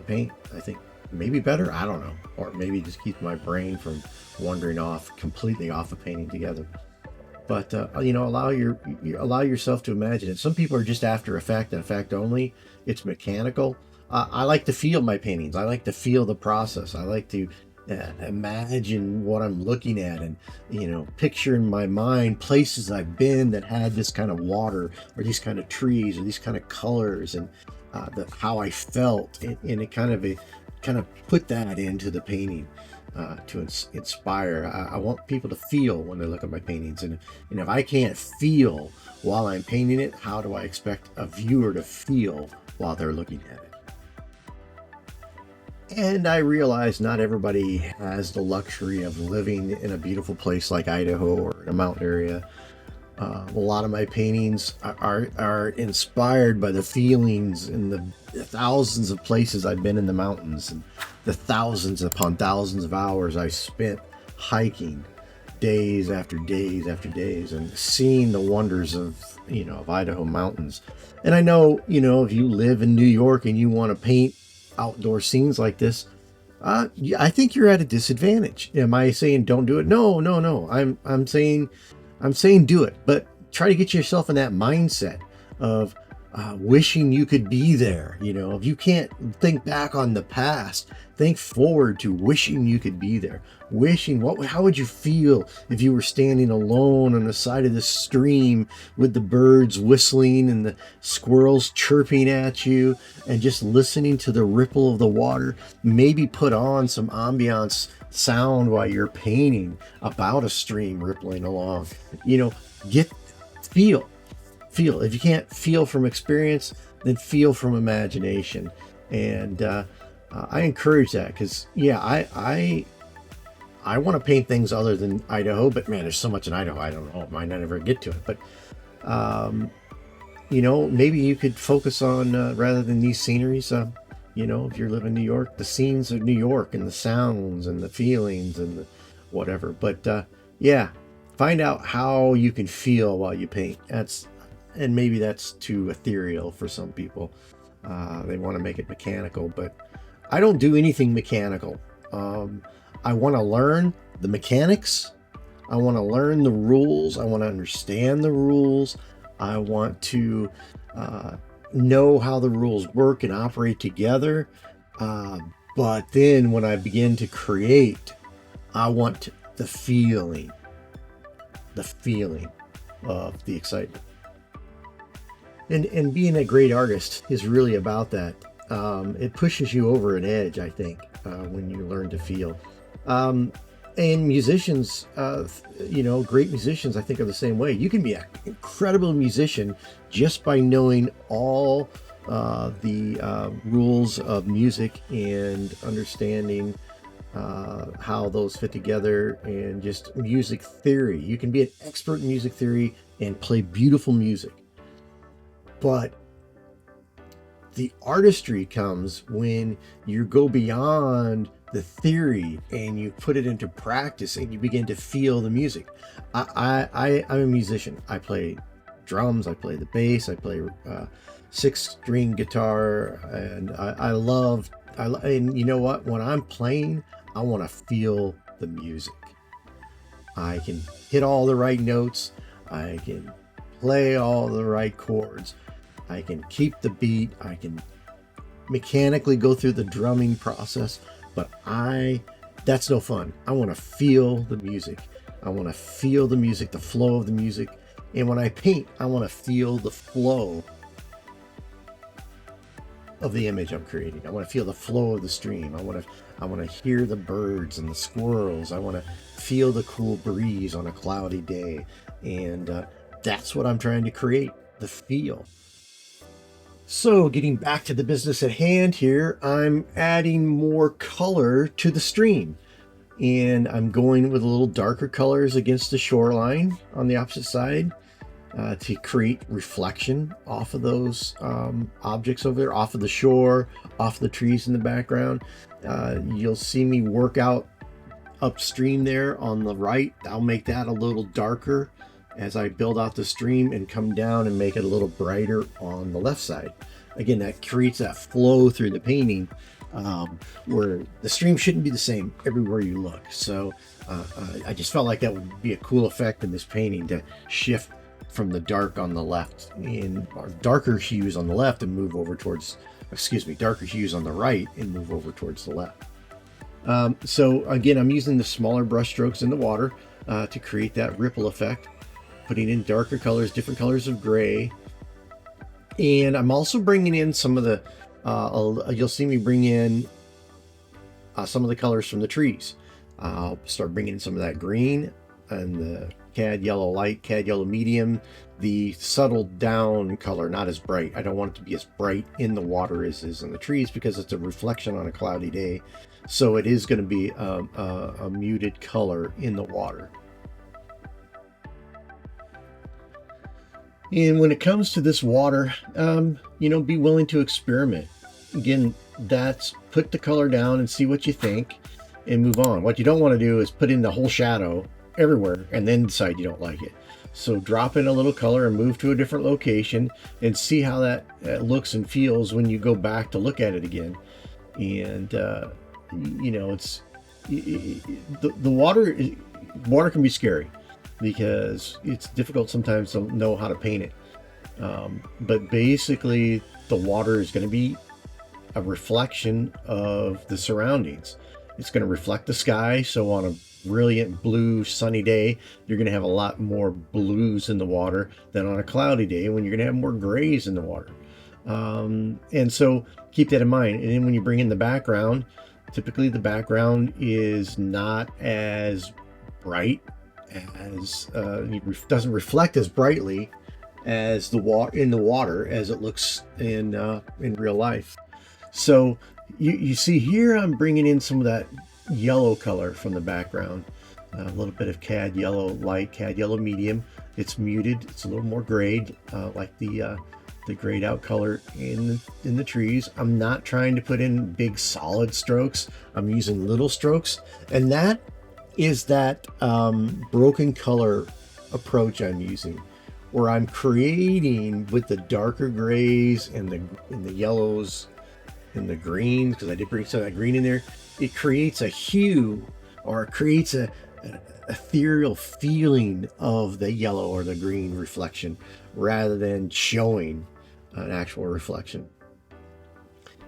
paint. I think maybe better, I don't know, or maybe just keeps my brain from wandering off completely off of painting together. But you know, allow yourself to imagine it. Some people are just after effect and effect only. It's mechanical. I like to feel my paintings. I like to feel the process. I like to imagine what I'm looking at, and, you know, picture in my mind places I've been that had this kind of water or these kind of trees or these kind of colors, and how I felt, and it kind of put that into the painting to inspire. I want people to feel when they look at my paintings, and if I can't feel while I'm painting it, how do I expect a viewer to feel while they're looking at it? And I realize not everybody has the luxury of living in a beautiful place like Idaho or in a mountain area. A lot of my paintings are inspired by the feelings and the thousands of places I've been in the mountains, and the thousands upon thousands of hours I spent hiking, days after days after days, and seeing the wonders of, you know, of Idaho mountains. And I know, you know, if you live in New York and you want to paint outdoor scenes like this, I think you're at a disadvantage. Am I saying don't do it? No. I'm saying do it, but try to get yourself in that mindset of wishing you could be there. You know, if you can't think back on the past, think forward to wishing you could be there. How would you feel if you were standing alone on the side of the stream with the birds whistling and the squirrels chirping at you, and just listening to the ripple of the water? Maybe put on some ambiance sound while you're painting about a stream rippling along. You know, feel. If you can't feel from experience, then feel from imagination. And I encourage that, because I want to paint things other than Idaho, but man, there's so much in Idaho, I don't know, might not ever get to it. But you know, maybe you could focus on rather than these sceneries, you know, if you're living in New York, the scenes of New York and the sounds and the feelings and the whatever. But yeah, find out how you can feel while you paint. And maybe that's too ethereal for some people. They want to make it mechanical, but I don't do anything mechanical. I want to learn the mechanics. I want to learn the rules. I want to understand the rules. I want to know how the rules work and operate together. But then when I begin to create, I want the feeling of the excitement. And being a great artist is really about that. It pushes you over an edge, I think, when you learn to feel. And musicians, you know, great musicians, I think, are the same way. You can be an incredible musician just by knowing all the rules of music and understanding how those fit together, and just music theory. You can be an expert in music theory and play beautiful music. But The artistry comes when you go beyond the theory and you put it into practice and you begin to feel the music. I'm a musician. I play drums, I play the bass, I play 6-string guitar, and and you know what? When I'm playing, I want to feel the music. I can hit all the right notes. I can play all the right chords. I can keep the beat. I can mechanically go through the drumming process, but that's no fun. I want to feel the music. I want to feel the music, the flow of the music. And when I paint, I want to feel the flow of the image I'm creating. I want to feel the flow of the stream. I want to hear the birds and the squirrels. I want to feel the cool breeze on a cloudy day. And that's what I'm trying to create, the feel. So getting back to the business at hand here, I'm adding more color to the stream. And I'm going with a little darker colors against the shoreline on the opposite side to create reflection off of those objects over there, off of the shore, off the trees in the background. You'll see me work out upstream there on the right. I'll make that a little darker as I build out the stream and come down and make it a little brighter on the left side. Again, that creates that flow through the painting where the stream shouldn't be the same everywhere you look. So I just felt like that would be a cool effect in this painting, to shift from the dark on the left or darker hues on the left and move over towards, darker hues on the right and move over towards the left. So again, I'm using the smaller brush strokes in the water to create that ripple effect, putting in darker colors, different colors of gray. And I'm also bringing in some of the, you'll see me bring in some of the colors from the trees. I'll start bringing in some of that green and the cad yellow light, cad yellow medium, the subtle down color, not as bright. I don't want it to be as bright in the water as is in the trees because it's a reflection on a cloudy day. So it is going to be a muted color in the water. And when it comes to this water, be willing to experiment. Again, that's put the color down and see what you think and move on. What you don't want to do is put in the whole shadow everywhere and then decide you don't like it. So drop in a little color and move to a different location and see how that looks and feels when you go back to look at it again. And the water can be scary because it's difficult sometimes to know how to paint it. But basically the water is going to be a reflection of the surroundings. It's going to reflect the sky. So on a brilliant blue sunny day, you're going to have a lot more blues in the water than on a cloudy day when you're going to have more grays in the water. And so keep that in mind. And then when you bring in the background, typically the background is not as bright as doesn't reflect as brightly as the water as it looks in real life. So you see here I'm bringing in some of that yellow color from the background, a little bit of cad yellow light, cad yellow medium. It's muted, it's a little more grayed, like the grayed out color in the trees. I'm not trying to put in big solid strokes. I'm using little strokes, and that is that broken color approach I'm using, where I'm creating with the darker grays and the yellows and the greens, because I did bring some of that green in there. It creates a hue, or it creates a ethereal feeling of the yellow or the green reflection rather than showing an actual reflection.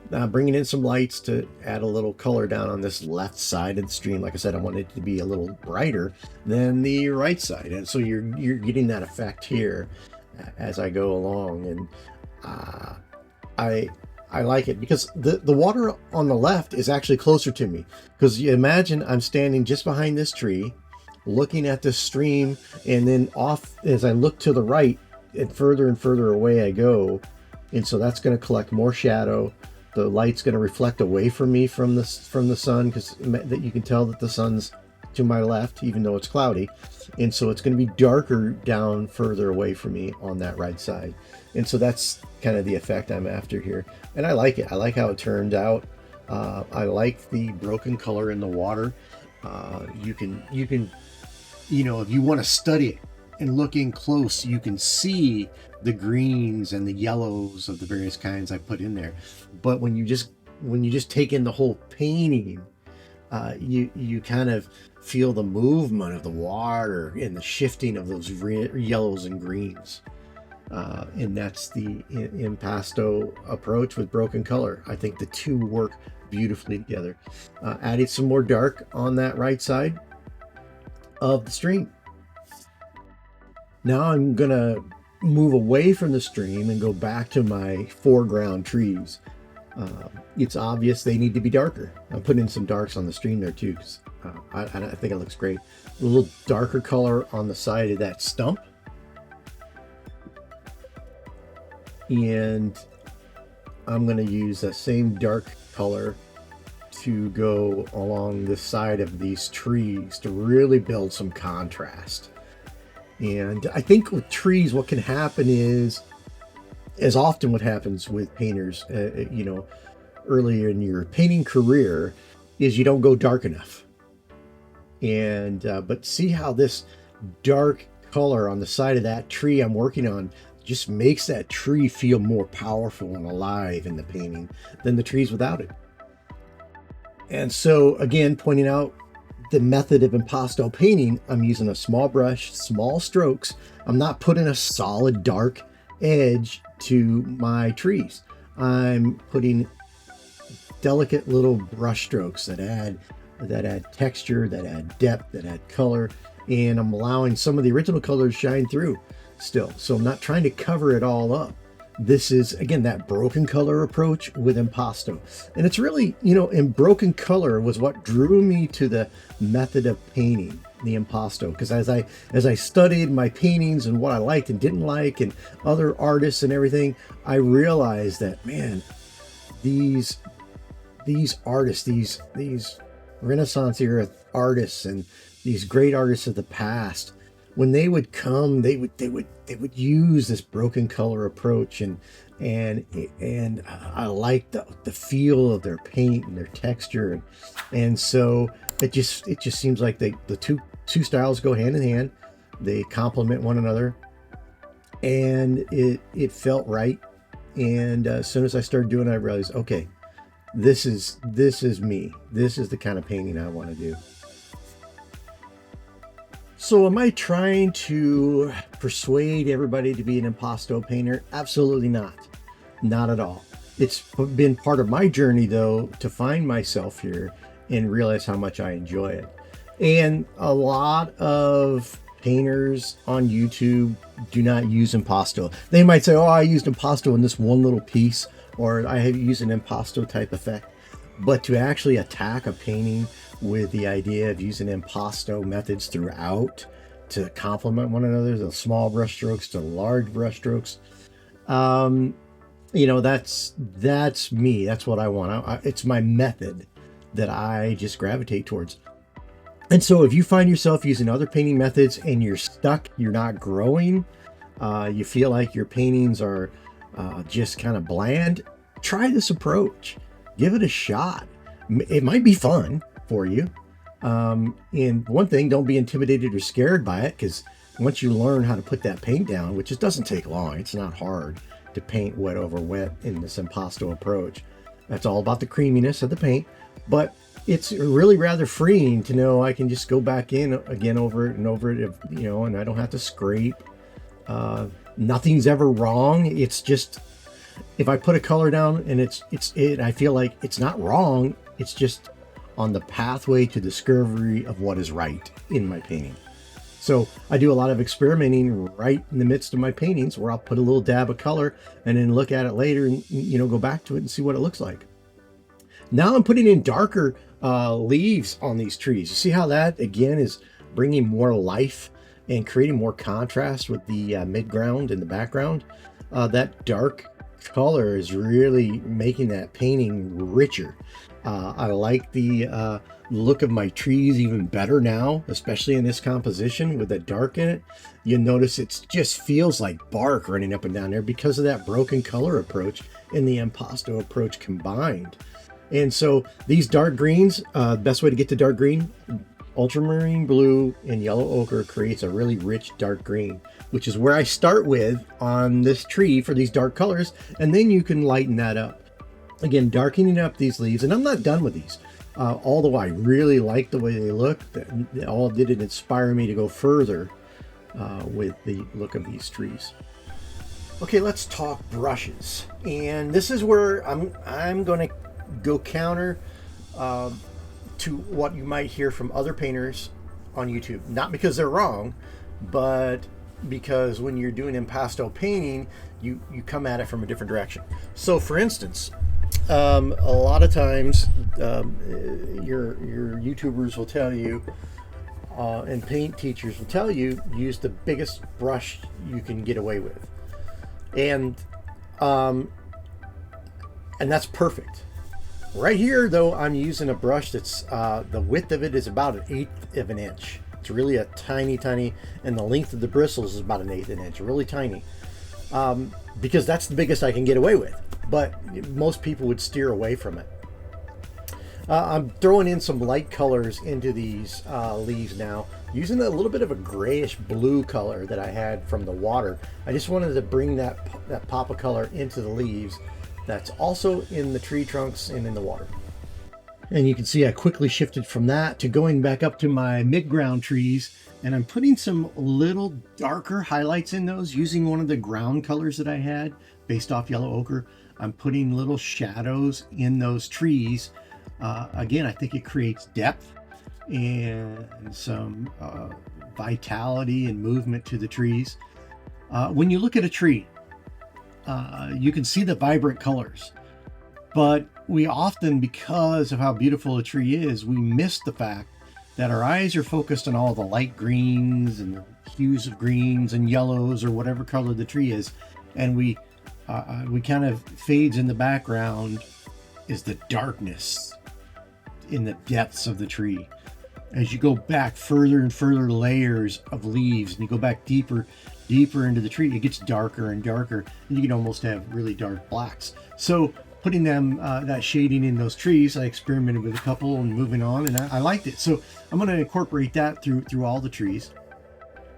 Now bringing in some lights to add a little color down on this left side of the stream. Like I said, I want it to be a little brighter than the right side, and so you're getting that effect here as I go along. And I like it because the water on the left is actually closer to me, because you imagine I'm standing just behind this tree looking at this stream, and then off as I look to the right and further away I go, and so that's going to collect more shadow. The light's going to reflect away from me from the sun, because that you can tell that the sun's to my left, even though it's cloudy. And so it's going to be darker down further away from me on that right side. And so that's kind of the effect I'm after here. And I like it. I like how it turned out. I like the broken color in the water. You can, you know, if you want to study it and look in close, you can see the greens and the yellows of the various kinds I put in there. But when you just take in the whole painting, you kind of feel the movement of the water and the shifting of those yellows and greens. And that's the impasto approach with broken color. I think the two work beautifully together. Added some more dark on that right side of the stream. Now I'm gonna move away from the stream and go back to my foreground trees. It's obvious they need to be darker. I'm putting in some darks on the stream there too, because I think it looks great. A little darker color on the side of that stump. And I'm going to use the same dark color to go along the side of these trees to really build some contrast. And I think with trees, what can happen is, as often what happens with painters, you know, earlier in your painting career, is you don't go dark enough. And but see how this dark color on the side of that tree I'm working on just makes that tree feel more powerful and alive in the painting than the trees without it. And so again, pointing out the method of impasto painting, I'm using a small brush, small strokes. I'm not putting a solid dark edge to my trees. I'm putting delicate little brush strokes that add texture, that add depth, that add color, and I'm allowing some of the original colors shine through still. So I'm not trying to cover it all up. This is, again, that broken color approach with impasto. And it's really, you know, in broken color was what drew me to the method of painting, the impasto. Because as I studied my paintings and what I liked and didn't like and other artists and everything, I realized that, man, these artists, these Renaissance era artists and these great artists of the past, when they would come, they would use this broken color approach, and I like the feel of their paint and their texture, and so it just seems like the two styles go hand in hand. They complement one another, and it felt right. And as soon as I started doing it, I realized, okay, this is me. This is the kind of painting I want to do. So am I trying to persuade everybody to be an impasto painter? Absolutely not. Not at all. It's been part of my journey, though, to find myself here and realize how much I enjoy it. And a lot of painters on YouTube do not use impasto. They might say, oh, I used impasto in this one little piece, or I have used an impasto type effect. But to actually attack a painting with the idea of using impasto methods throughout to complement one another, the small brush strokes to large brush strokes, you know, that's me. That's what I want. It's my method that I just gravitate towards. And so if you find yourself using other painting methods and you're stuck, you're not growing, you feel like your paintings are just kind of bland, try this approach. Give it a shot. It might be fun for you. And one thing, don't be intimidated or scared by it, because once you learn how to put that paint down, which just doesn't take long, it's not hard to paint wet over wet in this impasto approach. That's all about the creaminess of the paint, but it's really rather freeing to know I can just go back in again over it and over it, you know, and I don't have to scrape. Nothing's ever wrong. It's just, if I put a color down and I feel like it's not wrong, it's just on the pathway to discovery of what is right in my painting. So I do a lot of experimenting right in the midst of my paintings, where I'll put a little dab of color and then look at it later and, you know, go back to it and see what it looks like. Now I'm putting in darker leaves on these trees. You see how that again is bringing more life and creating more contrast with the midground and the background. That dark color is really making that painting richer. I like the look of my trees even better now, especially in this composition with that dark in it. You notice it just feels like bark running up and down there because of that broken color approach and the impasto approach combined. And so these dark greens, best way to get to dark green, ultramarine blue and yellow ochre creates a really rich dark green, which is where I start with on this tree for these dark colors, and then you can lighten that up. Again, darkening up these leaves, and I'm not done with these. Although I really like the way they look, that all did it inspire me to go further with the look of these trees. Okay, let's talk brushes, and this is where I'm going to go counter to what you might hear from other painters on YouTube. Not because they're wrong, but because when you're doing impasto painting, you come at it from a different direction. So, for instance, a lot of times your YouTubers will tell you, and paint teachers will tell you, use the biggest brush you can get away with, and that's perfect. Right here, though, I'm using a brush that's the width of it is about 1/8 of an inch. It's really a tiny, and the length of the bristles is about 1/8 of an inch, really tiny, because that's the biggest I can get away with. But most people would steer away from it. I'm throwing in some light colors into these leaves now, using a little bit of a grayish blue color that I had from the water. I just wanted to bring that pop of color into the leaves that's also in the tree trunks and in the water. And you can see I quickly shifted from that to going back up to my mid-ground trees, and I'm putting some little darker highlights in those using one of the ground colors that I had based off yellow ochre. I'm putting little shadows in those trees. Again, I think it creates depth and some vitality and movement to the trees. When you look at a tree, you can see the vibrant colors, but we often, because of how beautiful a tree is, we miss the fact that our eyes are focused on all the light greens and the hues of greens and yellows or whatever color the tree is, and we kind of fades in the background is the darkness in the depths of the tree. As you go back further and further layers of leaves, and you go back deeper into the tree, it gets darker and darker, and you can almost have really dark blacks. So putting them that shading in those trees, I experimented with a couple and moving on, and I liked it. So I'm going to incorporate that through all the trees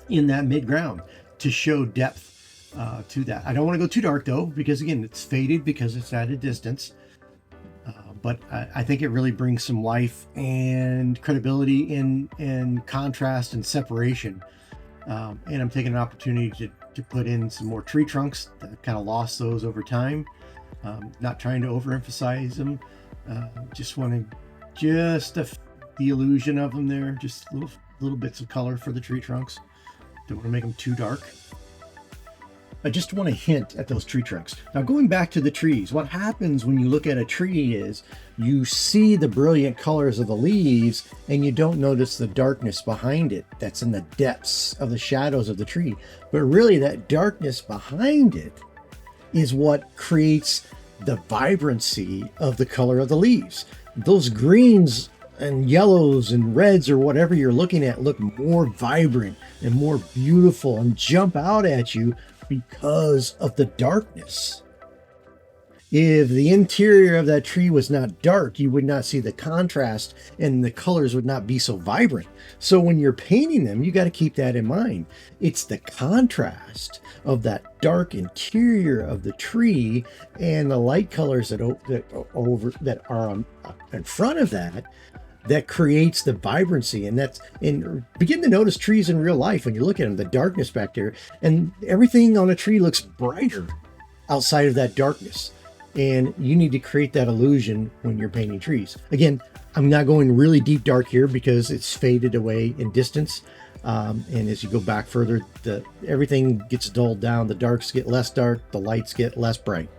in that mid ground to show depth to that. I don't want to go too dark though, because again, it's faded because it's at a distance. But I think it really brings some life and credibility in contrast and separation. And I'm taking an opportunity to put in some more tree trunks. I kind of lost those over time. Not trying to overemphasize them. Just wanting the illusion of them there. Just little bits of color for the tree trunks. Don't want to make them too dark. I just want to hint at those tree trunks. Now, going back to the trees, what happens when you look at a tree is you see the brilliant colors of the leaves and you don't notice the darkness behind it that's in the depths of the shadows of the tree. But really, that darkness behind it is what creates the vibrancy of the color of the leaves. Those greens and yellows and reds or whatever you're looking at look more vibrant and more beautiful and jump out at you because of the darkness. If the interior of that tree was not dark, you would not see the contrast and the colors would not be so vibrant. So when you're painting them, you got to keep that in mind. It's the contrast of that dark interior of the tree and the light colors that are in front of that creates the vibrancy. And begin to notice trees in real life when you look at them, the darkness back there, and everything on a tree looks brighter outside of that darkness. And you need to create that illusion when you're painting trees. Again, I'm not going really deep dark here because it's faded away in distance. And as you go back further, everything gets dulled down. The darks get less dark, the lights get less bright.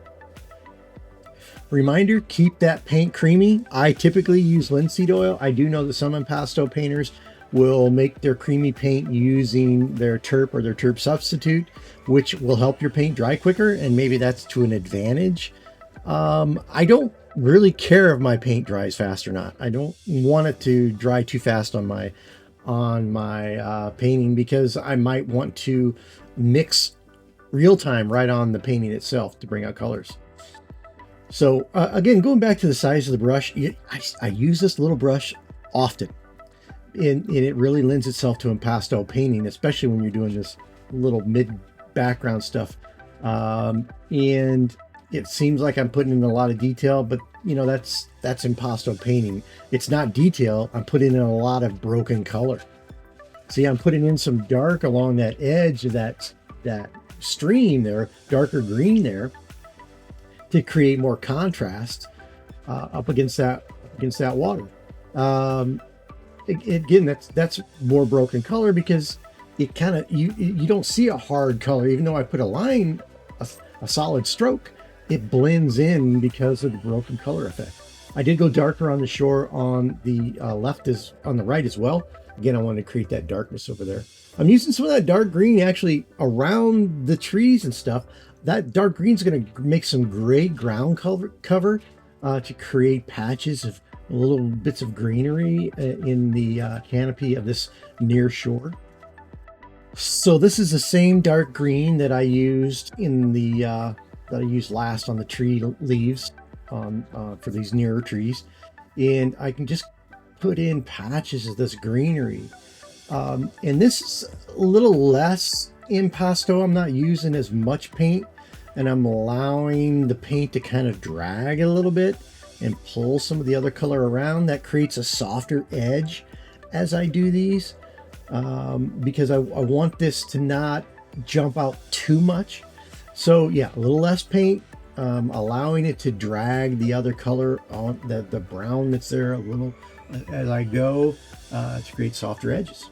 Reminder, keep that paint creamy. I typically use linseed oil. I do know that some impasto painters will make their creamy paint using their terp or their terp substitute, which will help your paint dry quicker, and maybe that's to an advantage. I don't really care if my paint dries fast or not. I don't want it to dry too fast on my painting, because I might want to mix real time right on the painting itself to bring out colors. So again, going back to the size of the brush, I use this little brush often, and it really lends itself to impasto painting, especially when you're doing this little mid background stuff. And it seems like I'm putting in a lot of detail, but that's impasto painting. It's not detail. I'm putting in a lot of broken color. See, I'm putting in some dark along that edge of that stream there, darker green there, to create more contrast up against that water. Again, that's more broken color, because it kind of you don't see a hard color, even though I put a line, a solid stroke. It blends in because of the broken color effect. I did go darker on the shore on the on the right as well. Again, I want to create that darkness over there. I'm using some of that dark green actually around the trees and stuff. That dark green is going to make some great ground cover to create patches of little bits of greenery in the canopy of this near shore. So this is the same dark green that I used in the that I used last on the tree leaves for these nearer trees, and I can just put in patches of this greenery. And this is a little less impasto. I'm not using as much paint, and I'm allowing the paint to kind of drag a little bit and pull some of the other color around. That creates a softer edge as I do these, because I want this to not jump out too much. So yeah, a little less paint, allowing it to drag the other color on the brown that's there a little as I go to create softer edges.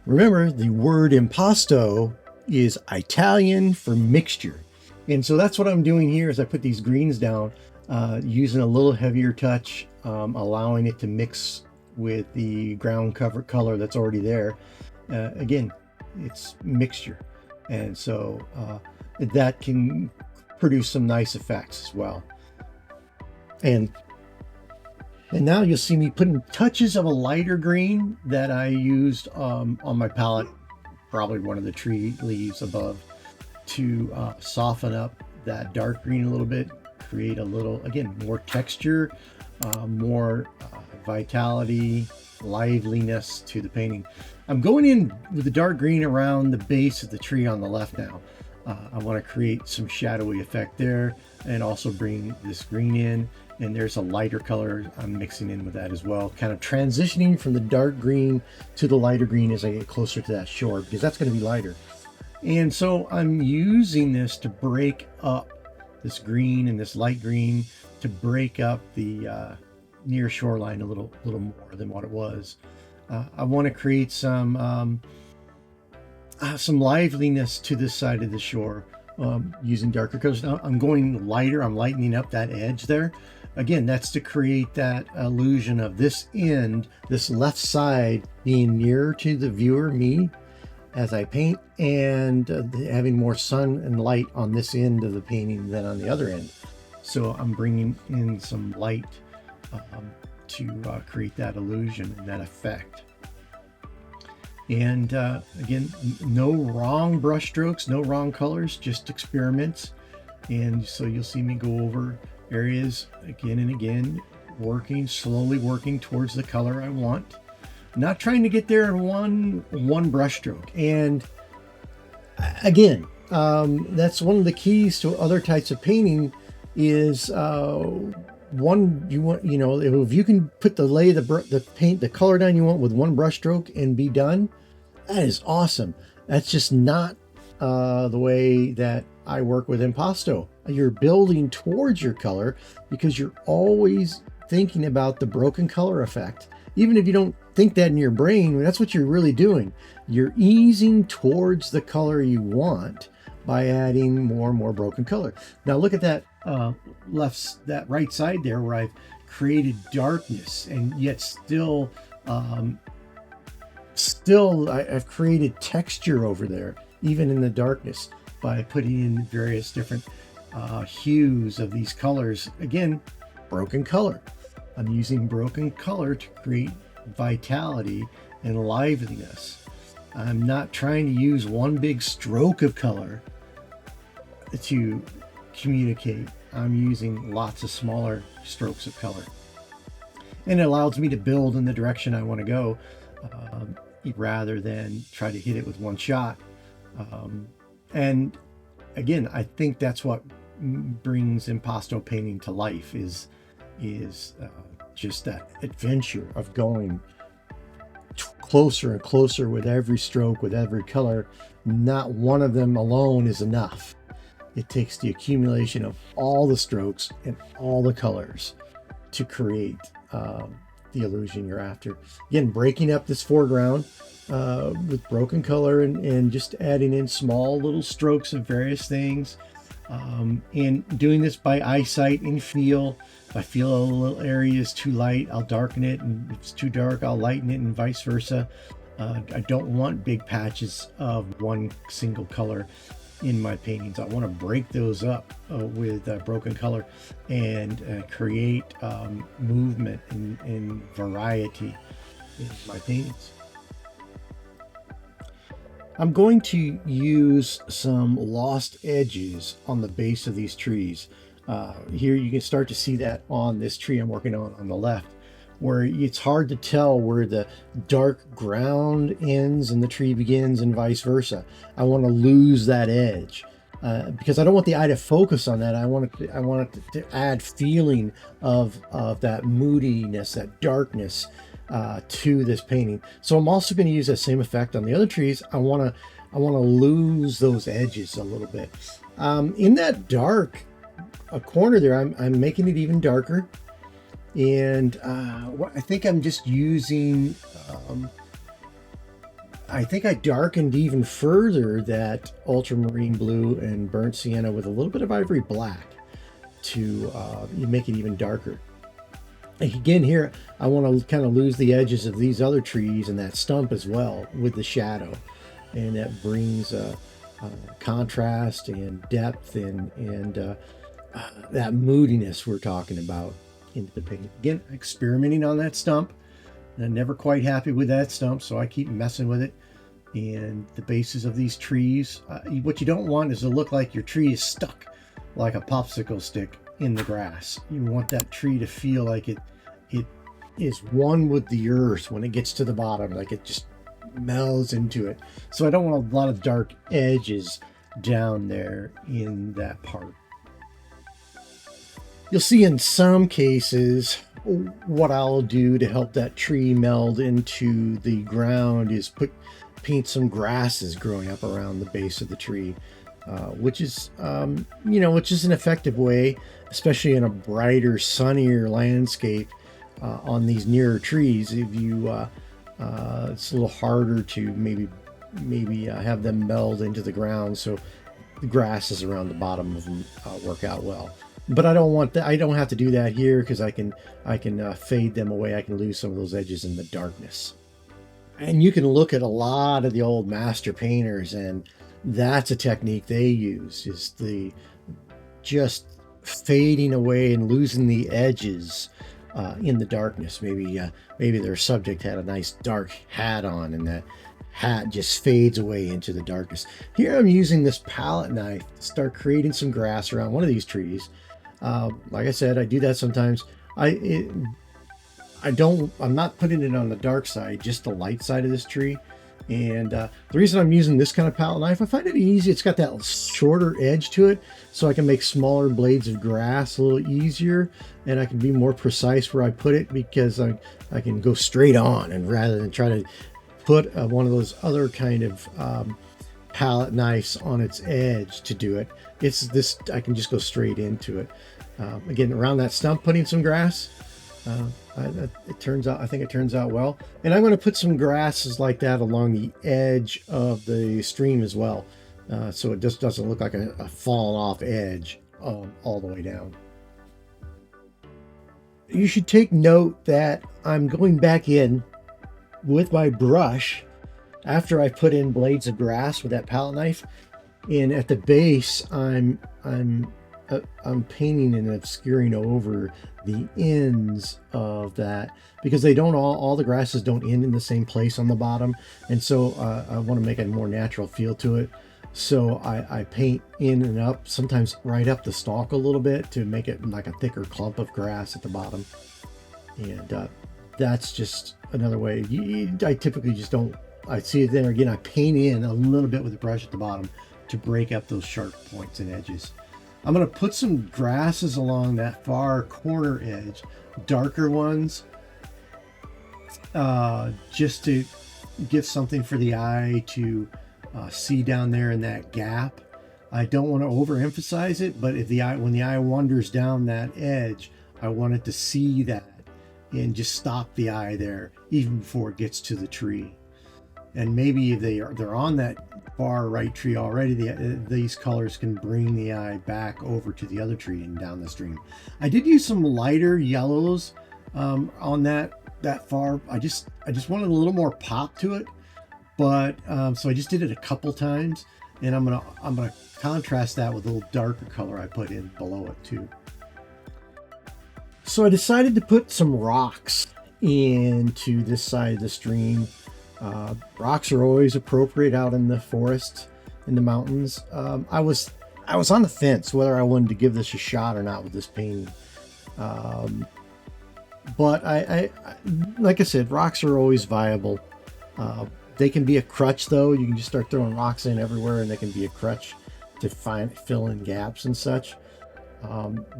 Remember, the word impasto is Italian for mixture. And so that's what I'm doing here as I put these greens down, using a little heavier touch, allowing it to mix with the ground cover color that's already there. Again, it's mixture. And so that can produce some nice effects as well. And now you'll see me putting touches of a lighter green that I used on my palette, probably one of the tree leaves above, to soften up that dark green a little bit, create a little, again, more texture, more vitality, liveliness to the painting. I'm going in with the dark green around the base of the tree on the left now. I want to create some shadowy effect there, and also bring this green in, and there's a lighter color I'm mixing in with that as well, kind of transitioning from the dark green to the lighter green as I get closer to that shore, because that's going to be lighter. And so I'm using this to break up this green and this light green, to break up the near shoreline a little more than what it was. I want to create some liveliness to this side of the shore, using darker colors. Now I'm going lighter. I'm lightening up that edge there. Again, that's to create that illusion of this end, this left side, being nearer to the viewer, me, as I paint, and having more sun and light on this end of the painting than on the other end. So I'm bringing in some light to create that illusion and that effect. And again, no wrong brush strokes, no wrong colors, just experiments. And so you'll see me go over areas again and again, slowly working towards the color I want. Not trying to get there in one brush stroke. And again, that's one of the keys to other types of painting is if you can put the color down you want with one brush stroke and be done, that is awesome. That's just not the way that I work with impasto. You're building towards your color because you're always thinking about the broken color effect. Even if you don't think that in your brain, that's what you're really doing. You're easing towards the color you want by adding more and more broken color. Now look at that that right side there where I've created darkness, and yet still I've created texture over there, even in the darkness, by putting in various different hues of these colors. Again, broken color. I'm using broken color to create vitality and liveliness. I'm not trying to use one big stroke of color to communicate. I'm using lots of smaller strokes of color. And it allows me to build in the direction I want to go, rather than try to hit it with one shot. And again, I think that's what brings impasto painting to life, is just that adventure of going closer and closer with every stroke, with every color. Not one of them alone is enough. It takes the accumulation of all the strokes and all the colors to create the illusion you're after. Again, breaking up this foreground with broken color and just adding in small little strokes of various things, and doing this by eyesight and feel. If I feel a little area is too light, I'll darken it, and if it's too dark, I'll lighten it, and vice versa. I don't want big patches of one single color in my paintings. I want to break those up with broken color and create movement and variety in my paintings. I'm going to use some lost edges on the base of these trees. Here you can start to see that on this tree I'm working on the left, where it's hard to tell where the dark ground ends and the tree begins and vice versa. I want to lose that edge because I don't want the eye to focus on that. I want it to add feeling of that moodiness, that darkness to this painting. So I'm also going to use that same effect on the other trees. I want to lose those edges a little bit. In that dark corner there, I'm making it even darker. And I think I'm just using, I think I darkened even further that ultramarine blue and burnt sienna with a little bit of ivory black to make it even darker. Again, here I want to kind of lose the edges of these other trees and that stump as well with the shadow, and that brings contrast and depth and that moodiness we're talking about into the painting. Again, experimenting on that stump, and I'm never quite happy with that stump, so I keep messing with it. And the bases of these trees, what you don't want is to look like your tree is stuck like a popsicle stick in the grass. You want that tree to feel like it is one with the earth when it gets to the bottom, like it just melds into it. So I don't want a lot of dark edges down there in that part. You'll see in some cases what I'll do to help that tree meld into the ground is paint some grasses growing up around the base of the tree, which is which is an effective way, especially in a brighter, sunnier landscape on these nearer trees. If you it's a little harder to maybe have them meld into the ground, so the grasses around the bottom of them work out well. But I don't want that. I don't have to do that here because I can fade them away. I can lose some of those edges in the darkness. And you can look at a lot of the old master painters, and that's a technique they use, is the just fading away and losing the edges in the darkness. Maybe their subject had a nice dark hat on, and that hat just fades away into the darkness. Here I'm using this palette knife to start creating some grass around one of these trees. Like I said, I do that sometimes. I'm not putting it on the dark side, just the light side of this tree. And the reason I'm using this kind of palette knife, I find it easy. It's got that shorter edge to it, so I can make smaller blades of grass a little easier, and I can be more precise where I put it, because I can go straight on, and rather than try to put one of those other kind of palette knives on its edge to do it. It's this, I can just go straight into it. Again, around that stump, putting some grass. I think it turns out well. And I'm going to put some grasses like that along the edge of the stream as well, so it just doesn't look like a fallen off edge all the way down. You should take note that I'm going back in with my brush after I put in blades of grass with that palette knife, and at the base I'm I'm painting and obscuring over the ends of that, because they don't all the grasses don't end in the same place on the bottom, and so I want to make a more natural feel to it. So I paint in and up, sometimes right up the stalk a little bit to make it like a thicker clump of grass at the bottom. And that's just another way. I typically just don't, I see it there again, I paint in a little bit with the brush at the bottom to break up those sharp points and edges. I'm going to put some grasses along that far corner edge, darker ones, just to give something for the eye to see down there in that gap. I don't want to overemphasize it, but if when the eye wanders down that edge, I want it to see that and just stop the eye there even before it gets to the tree. And maybe if they're on that far right tree already, these colors can bring the eye back over to the other tree and down the stream. I did use some lighter yellows on that far. I just wanted a little more pop to it, but so I just did it a couple times, and I'm gonna contrast that with a little darker color I put in below it too. So I decided to put some rocks into this side of the stream. Rocks are always appropriate out in the forest, in the mountains. I was on the fence whether I wanted to give this a shot or not with this painting. But I like I said, rocks are always viable. They can be a crutch though. You can just start throwing rocks in everywhere and they can be a crutch to fill in gaps and such.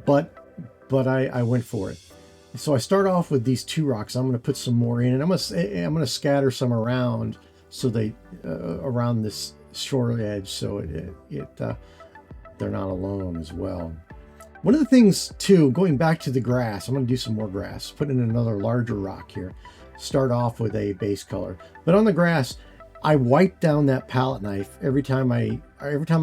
But I went for it. So I start off with these two rocks. I'm going to put some more in, and I'm going to scatter some around so they around this short edge, so they're not alone as well. One of the things too, going back to the grass, I'm going to do some more grass. Put in another larger rock here. Start off with a base color, but on the grass, I wipe down that palette knife every time I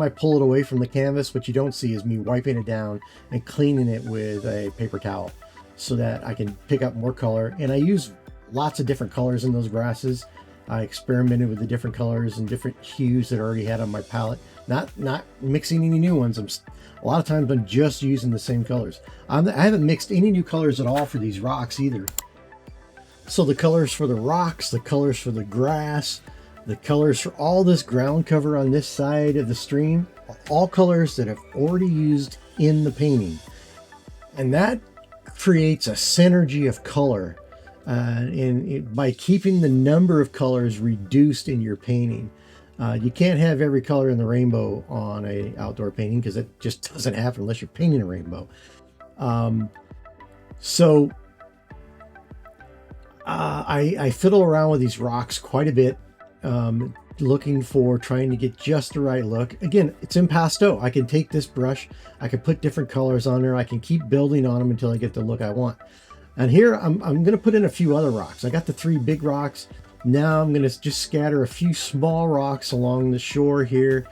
pull it away from the canvas. What you don't see is me wiping it down and cleaning it with a paper towel, so that I can pick up more color. And I use lots of different colors in those grasses. I experimented with the different colors and different hues that I already had on my palette, not mixing any new ones. A lot of times I'm just using the same colors. I haven't mixed any new colors at all for these rocks either. So the colors for the rocks, the colors for the grass, the colors for all this ground cover on this side of the stream are all colors that I've already used in the painting. And that creates a synergy of color, by keeping the number of colors reduced in your painting. You can't have every color in the rainbow on a outdoor painting because it just doesn't happen unless you're painting a rainbow. So I fiddle around with these rocks quite a bit, trying to get just the right look. Again, it's impasto. I can take this brush, I can put different colors on there, I can keep building on them until I get the look I want. And here I'm going to put in a few other rocks. I got the 3 big rocks. Now I'm going to just scatter a few small rocks along the shore here.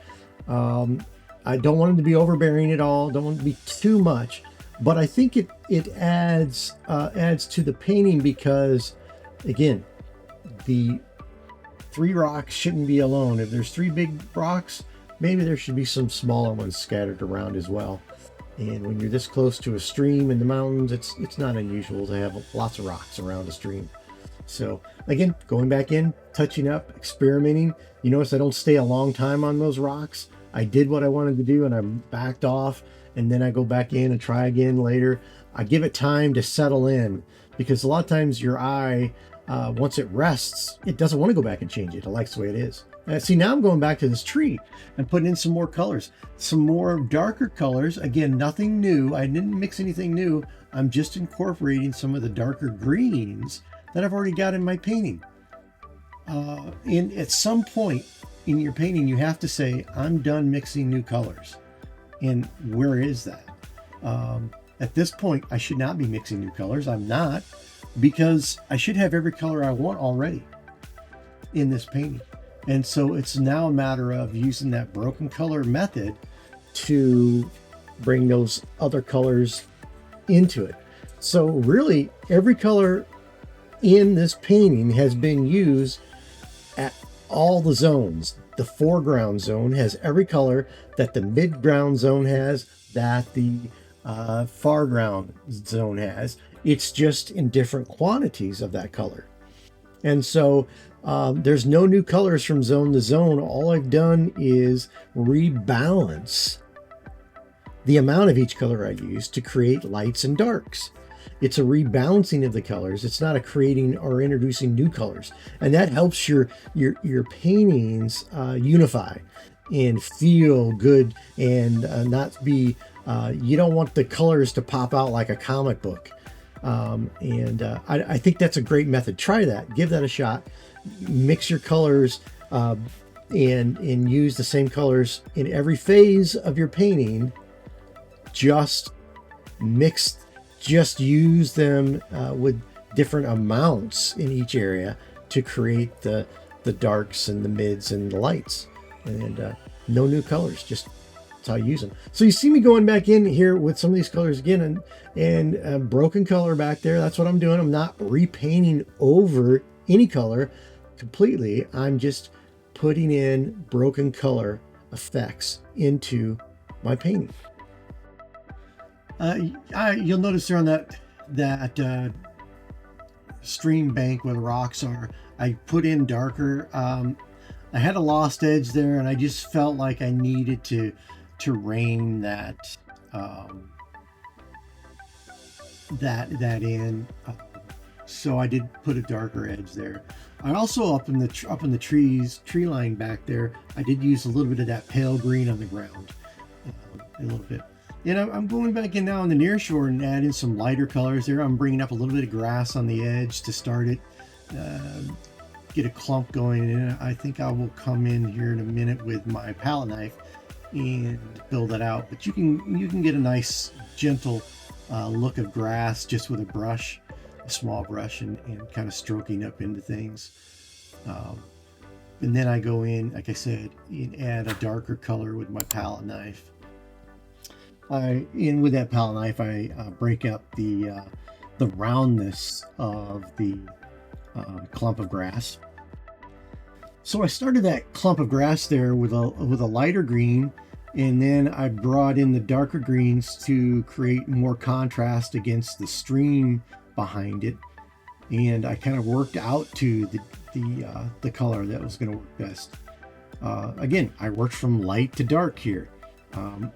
I don't want them to be overbearing at all. Don't want it to be too much, but I think it adds to the painting, because again, the 3 rocks shouldn't be alone. If there's 3 big rocks, maybe there should be some smaller ones scattered around as well. And when you're this close to a stream in the mountains, it's not unusual to have lots of rocks around a stream. So again, going back in, touching up, experimenting. You notice I don't stay a long time on those rocks. I did what I wanted to do and I backed off, and then I go back in and try again later. I give it time to settle in, because a lot of times your eye, once it rests, it doesn't want to go back and change it. It likes the way it is. See, now I'm going back to this tree and putting in some more colors, some more darker colors. Again, nothing new. I didn't mix anything new. I'm just incorporating some of the darker greens that I've already got in my painting. At some point in your painting, you have to say, I'm done mixing new colors. And where is that? At this point, I should not be mixing new colors. I'm not, because I should have every color I want already in this painting. And so it's now a matter of using that broken color method to bring those other colors into it. So really, every color in this painting has been used at all the zones. the foreground zone has every color that the midground zone has, that the foreground zone has. It's just in different quantities of that color. And so there's no new colors from zone to zone. All I've done is rebalance the amount of each color I use to create lights and darks. It's a rebalancing of the colors. It's not a creating or introducing new colors. And that helps your paintings unify and feel good, and not be, you don't want the colors to pop out like a comic book. I think that's a great method. Try that. Give that a shot. Mix your colors and use the same colors in every phase of your painting. Just use them with different amounts in each area to create the darks and the mids and the lights. And no new colors, just that's how you use them. So you see me going back in here with some of these colors again, and broken color back there. That's what I'm doing. I'm not repainting over any color completely. I'm just putting in broken color effects into my painting. You'll notice there on that stream bank where the rocks are, I put in darker. I had a lost edge there, and I just felt like I needed to rein that that in. So I did put a darker edge there. I also up in the tree line back there, I did use a little bit of that pale green on the ground, a little bit. And I'm going back in now on the near shore and adding some lighter colors there. I'm bringing up a little bit of grass on the edge to start it, get a clump going. And I think I will come in here in a minute with my palette knife and build that out. But you can get a nice gentle look of grass just with a brush, a small brush, and kind of stroking up into things. And then I go in, like I said, and add a darker color with my palette knife. With that palette knife, I break up the roundness of the clump of grass. So I started that clump of grass there with a lighter green, and then I brought in the darker greens to create more contrast against the stream behind it, and I kind of worked out to the color that was going to work best. Again, I worked from light to dark here.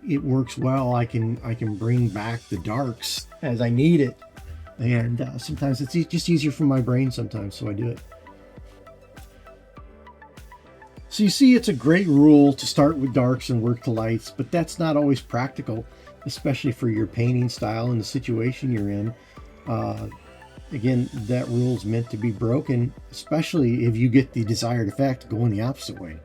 It works well. I can bring back the darks as I need it, and sometimes it's just easier for my brain sometimes, so I do it. So you see, it's a great rule to start with darks and work to lights, but that's not always practical, especially for your painting style and the situation you're in. Again, that rule's meant to be broken, especially if you get the desired effect going the opposite way.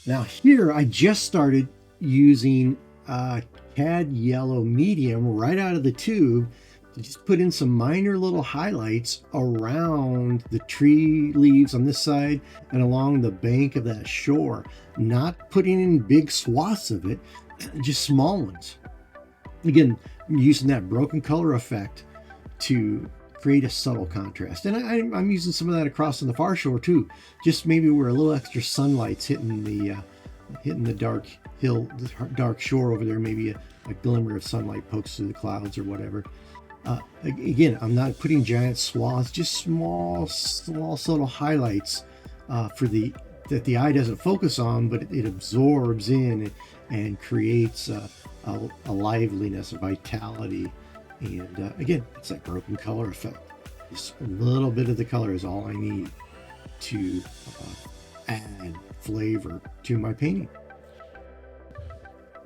Now here, I just started using cad yellow medium right out of the tube to just put in some minor little highlights around the tree leaves on this side and along the bank of that shore. Not putting in big swaths of it, just small ones. Again, using that broken color effect to create a subtle contrast. And I'm using some of that across on the far shore too, just maybe where a little extra sunlight's hitting the dark hill, the dark shore over there. Maybe a glimmer of sunlight pokes through the clouds or whatever. Again, I'm not putting giant swaths, just small subtle highlights that the eye doesn't focus on, but it absorbs in and creates a liveliness, a vitality. And again, it's that broken color effect. Just a little bit of the color is all I need to add flavor to my painting.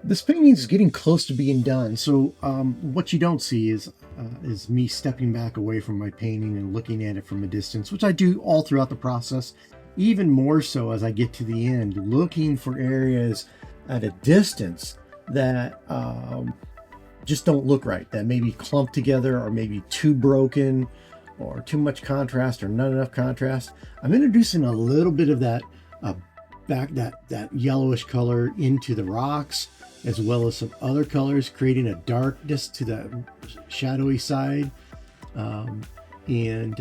This painting is getting close to being done, so what you don't see is me stepping back away from my painting and looking at it from a distance, which I do all throughout the process, even more so as I get to the end, looking for areas at a distance that just don't look right, that maybe clumped together or maybe too broken or too much contrast or not enough contrast. I'm introducing a little bit of that that yellowish color into the rocks, as well as some other colors, creating a darkness to the shadowy side, and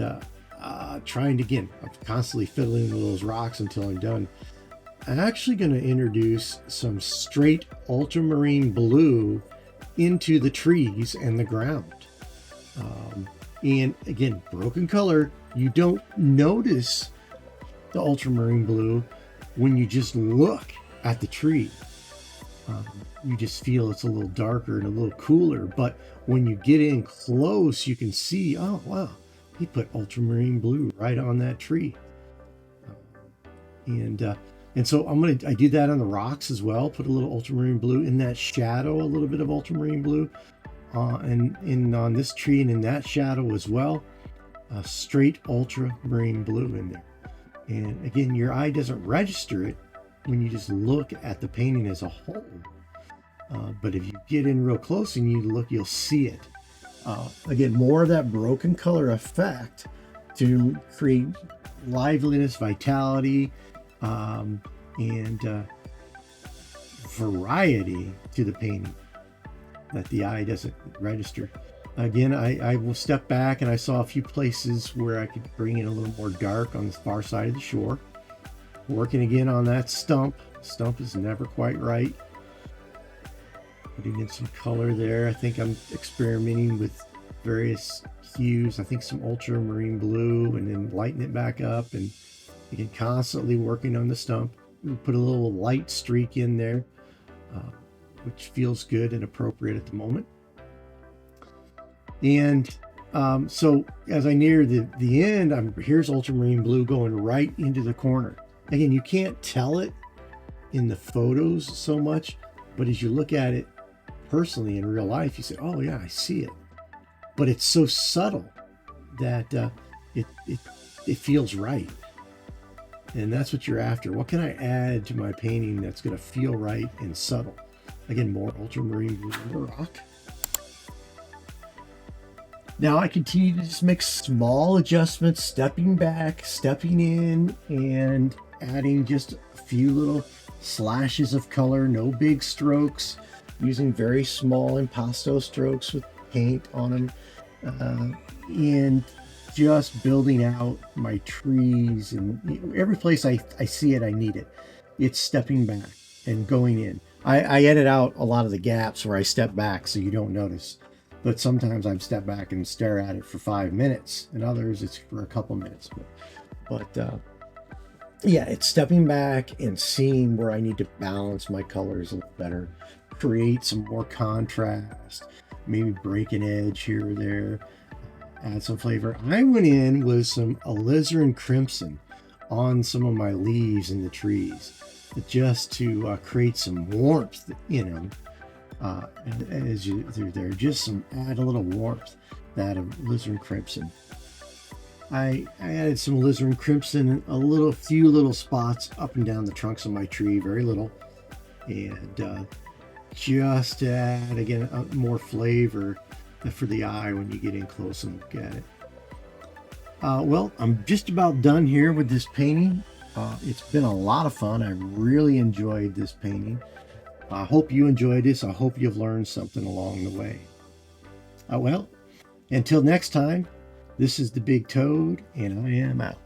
trying to, again, I'm constantly fiddling with those rocks until I'm done. actually going to introduce some straight ultramarine blue into the trees and the ground. And again, broken color, you don't notice the ultramarine blue when you just look at the tree. You just feel it's a little darker and a little cooler, but when you get in close, you can see, oh wow, he put ultramarine blue right on that tree. And so I do that on the rocks as well. Put a little ultramarine blue in that shadow, a little bit of ultramarine blue, and on this tree and in that shadow as well, straight ultramarine blue in there. And again, your eye doesn't register it when you just look at the painting as a whole. But if you get in real close and you look, you'll see it. Again, more of that broken color effect to create liveliness, vitality, and variety to the painting that the eye doesn't register. Again, I will step back, and I saw a few places where I could bring in a little more dark on the far side of the shore. Working again on that stump. Stump is never quite right. Putting in some color there. I think I'm experimenting with various hues. I think some ultramarine blue, and then lighten it back up, and again, constantly working on the stump. Put a little light streak in there, which feels good and appropriate at the moment. And so as I near the end, here's ultramarine blue going right into the corner. Again, you can't tell it in the photos so much, but as you look at it personally in real life, you say, oh yeah, I see it. But it's so subtle that it feels right. And that's what you're after. What can I add to my painting that's going to feel right and subtle? Again, more ultramarine blue in the rock. Now I continue to just make small adjustments, stepping back, stepping in, and adding just a few little slashes of color, no big strokes, using very small impasto strokes with paint on them, and just building out my trees. And every place I see it, I need it. It's stepping back and going in. I edit out a lot of the gaps where I step back so you don't notice. But sometimes I step back and stare at it for 5 minutes, and others it's for a couple minutes. But yeah, it's stepping back and seeing where I need to balance my colors a little better, create some more contrast, maybe break an edge here or there, add some flavor. I went in with some alizarin crimson on some of my leaves in the trees, just to create some warmth, and as you through there, just add a little warmth, that of alizarin crimson. I added some alizarin crimson in a few little spots up and down the trunks of my tree, very little, and just to add again more flavor for the eye when you get in close and look at it. Well, I'm just about done here with this painting. It's been a lot of fun. I really enjoyed this painting. I hope you enjoyed this. I hope you've learned something along the way. Well, until next time, this is the Big Toad, and I am out.